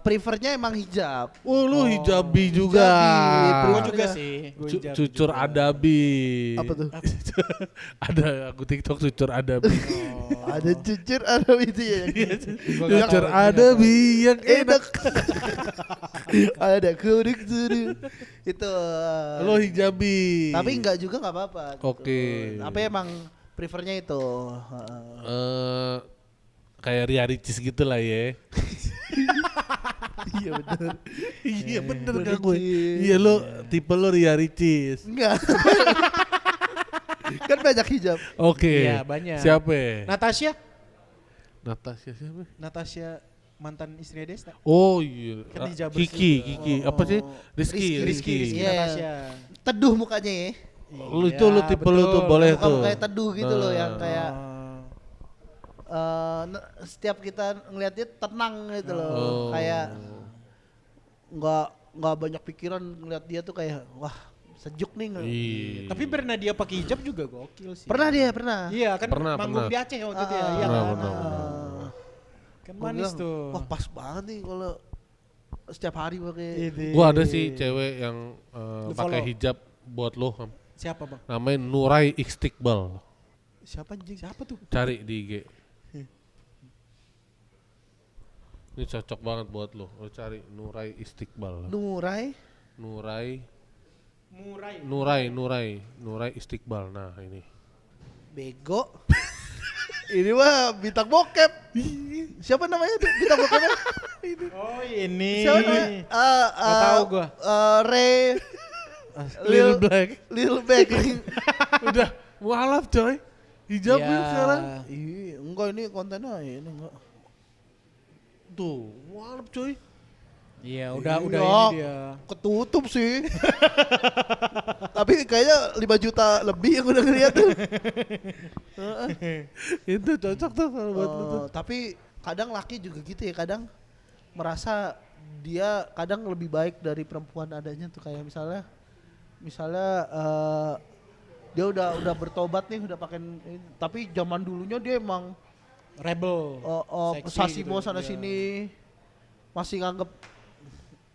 prefernya emang hijab. Oh lu hijabi juga. Hijabi, Gue juga sih. Gua hijab Cucur juga. adabi. Apa tuh? Ada aku TikTok cucur adabi. Ada cucur, ada itu ya. Cucur adabi yang enak. Ada kurik dulu. Itu. Lo hijabi. Tapi enggak juga enggak apa-apa. Gitu. Oke. Tapi emang prefernya itu. Kayak Ria Ricis gitu lah ya. Iya bener. Iya bener kan Ricis. gue. Iya lo tipe lo Ria Ricis. Enggak. Kan banyak hijab. Oke. Iya, banyak. Siapa? Natasha? Natasha siapa? Natasha mantan istrinya Desta. Oh iya. Kan hijab Kiki. Apa sih? Rizky. Rizky Iya. Natasha. Teduh mukanya ya. Lu itu lu tipe lu tuh boleh Muka tuh. kayak teduh gitu loh yang kayak Oh. setiap kita ngeliat dia tenang gitu loh. Oh. Kayak nggak banyak pikiran ngeliat dia tuh kayak wah sejuk nih. Iya. Tapi pernah dia pakai hijab juga gokil sih. Pernah dia pernah. Iya kan Pernah, manggung pernah. di Aceh waktu itu ya. Iya Pernah, kan. pernah. Kan Gua manis bilang, tuh. Wah pas banget nih kalau setiap hari pakai. Gua ada sih cewek yang Lu pakai follow? hijab buat lo. Siapa bang? Namanya Nurai Istiqbal. Siapa anjing? Siapa tuh? Cari di IG. Ini cocok banget buat lo. Lo cari Nurai Istiqbal. Nurai. Nurai Istiqbal. Nah, ini. Bego. Ini mah bintang bokep. Siapa namanya bintang bokepnya? Oh ini. Siapa namanya? Gak tahu gua. Ray. Lil Black. Lil Black. Udah mualaf coy. Hijabnya Ya. sekarang. Ih, enggak ini kontennya ini enggak. Tuh, mualaf coy. Iya udah Iya, ini dia. Ketutup sih. Tapi kayaknya 5 juta lebih yang udah ngeliat tuh. Itu cocok tuh kalau buat lu tuh. Tapi kadang laki juga gitu ya, kadang merasa dia kadang lebih baik dari perempuan adanya tuh kayak misalnya dia udah bertobat nih, udah pakai tapi zaman dulunya dia emang Rebel. Seksi sasimo gitu, sana iya. sini masih nganggep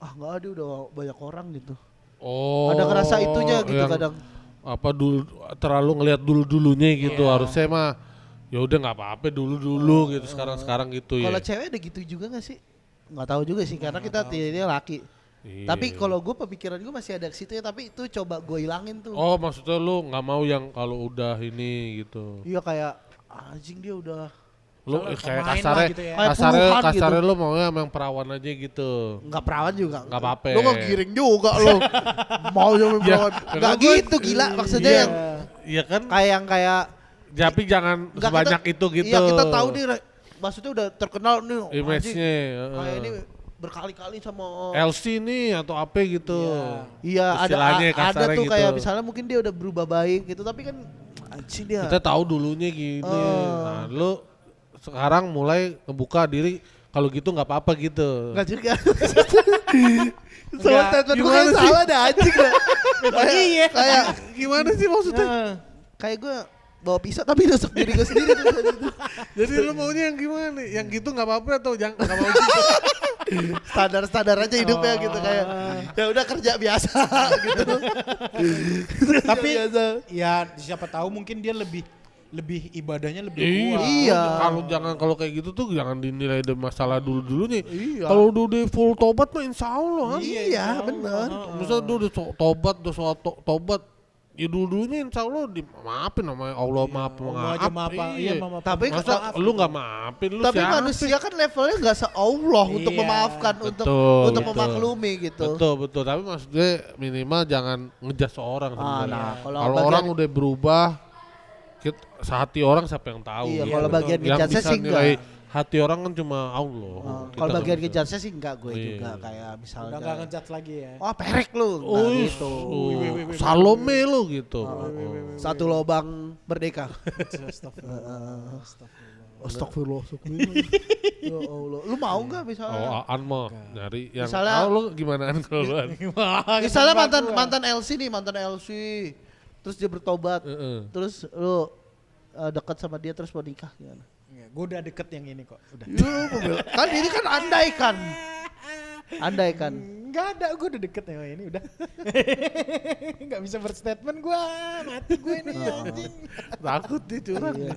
nggak ada udah banyak orang gitu. Oh. Ada ngerasa itunya gitu yang kadang. Apa dulu terlalu ngelihat dulunya gitu. Iya. Harusnya mah ya udah nggak apa-apa dulu gitu sekarang gitu ya. Kalau cewek ada gitu juga gak sih? Nggak tahu juga sih karena kita tidaknya laki. Iya. Tapi kalau gue pemikiran gue masih ada ke situ ya, tapi itu coba gue hilangin tuh. Oh maksudnya lu nggak mau yang kalau udah ini gitu. Iya kayak anjing dia udah Lu Soalnya kayak pemain kasarnya, lah gitu ya. Kayak kasarnya, puluhan kasarnya gitu. lu maunya emang perawan aja gitu. nggak perawan juga. Nggak apa-apa. Lu nggak giring juga lo. Mau jadi perawan. Nggak kenapa? gitu gila maksudnya Iya. yang Iya kan? kayak Tapi jangan nggak sebanyak kita, itu gitu. Iya kita tahu nih maksudnya udah terkenal nih. anjing, Image-nya. Kayak ini berkali-kali sama LC nih atau apa gitu. Iya Istilahnya ada kasarnya tuh gitu. kayak misalnya mungkin dia udah berubah baik gitu tapi kan anjing dia. Kita tahu dulunya gini. Nah, lu sekarang mulai ngebuka diri kalau gitu nggak apa-apa gitu. Enggak juga. Soalnya Enggak, statement gue gimana kayak sih? salah dah anjing dah. Iya. Kayak Gimana sih maksudnya? kayak gue bawa pisau tapi nusuk diri gue sendiri tuh. Jadi lu maunya yang gimana? Yang gitu nggak apa-apa atau jangan nggak mau gitu? Standar aja hidupnya gitu kayak ya udah kerja biasa gitu. Tapi Kerja biasa. ya siapa tahu mungkin dia lebih ibadahnya lebih Iya. kuat. Iya. Kalau kayak gitu tuh jangan dinilai dari masalah dulu-dulunya. Iya. Kalau udah full tobat mah insya Allah. Iya benar. Misalnya dia udah tobat, udah soal tobat, ya dulu-dulunya insya Allah dimaafin sama Allah maaf Allah aja maaf, iya, maaf. Tapi masa lu nggak maafin lu tapi siapa? manusia kan levelnya nggak se-Allah untuk Iya. memaafkan untuk Betul. memaklumi gitu. Betul, tapi maksudnya minimal jangan ngejudge orang sebenarnya. nah, kalau Kalau bagian- orang udah berubah, sehati orang siapa yang tahu? Iya, gitu. kalau bagian yang ngejudge bisa sih nilai enggak. hati orang kan cuma Allah. Kita Kalau kan bagian bisa. ngejudge sih enggak gue Iya. juga kayak misalnya Udah nggak ngejudge lagi ya. wah perek lu nah, gitu. Salome lu gitu. Satu lobang merdeka. Astagfirullah. Astagfirullah. Ya Allah. Lu mau enggak misalnya? Oh, An mah nyari yang Misalnya- lu gimana An kalau lu An? Misalnya mantan LC nih, mantan LC. Terus dia bertobat. Heeh. Terus lu dekat sama dia terus mau nikah gimana? Gue udah deket yang ini kok. Udah. Kan ini kan andai kan. Enggak ada, gue udah deket ya ini udah. Enggak bisa berstatement gue, mati gue ini anjing. Takut dia curang. Iya.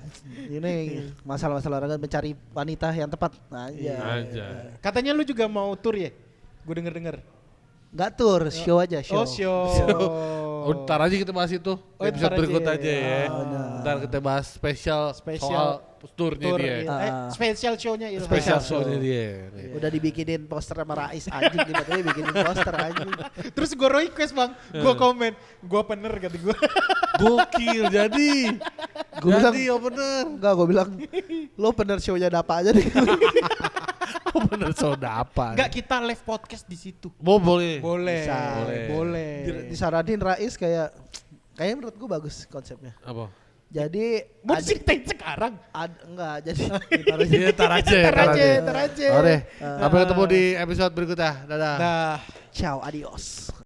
Ini masalah-masalah orang mencari wanita yang tepat. Nah, iya. Aja. Katanya lu juga mau tour ya? Gue denger-denger. Enggak tour, show aja, show. Oh, show. Oh, ntar aja kita bahas itu. Oh, Episode ntar berikut aja. aja ya. Ntar kita bahas spesial soal turnya Tour, dia. iya. Spesial show-nya itu. Spesial show-nya dia. Udah dibikinin poster sama Rais anjing tiba-tiba bikinin poster anjing. Terus gue request bang, gue komen, gue bener kata gue. Gokil jadi. Gua bilang, Jadi oh bener. enggak gue bilang lo bener show-nya Dapa aja deh. Oh bener soda apa? Enggak, kita live podcast di situ. Boleh. Boleh. Bisa. Boleh. Disaranin Rais kayaknya menurut gue bagus konsepnya. Apa? Jadi Mau diceritain sekarang? enggak jadi Iya, tar aja. Tar aja. Oke. Sampai ketemu di episode berikutnya. Dadah. Nah. ciao adios.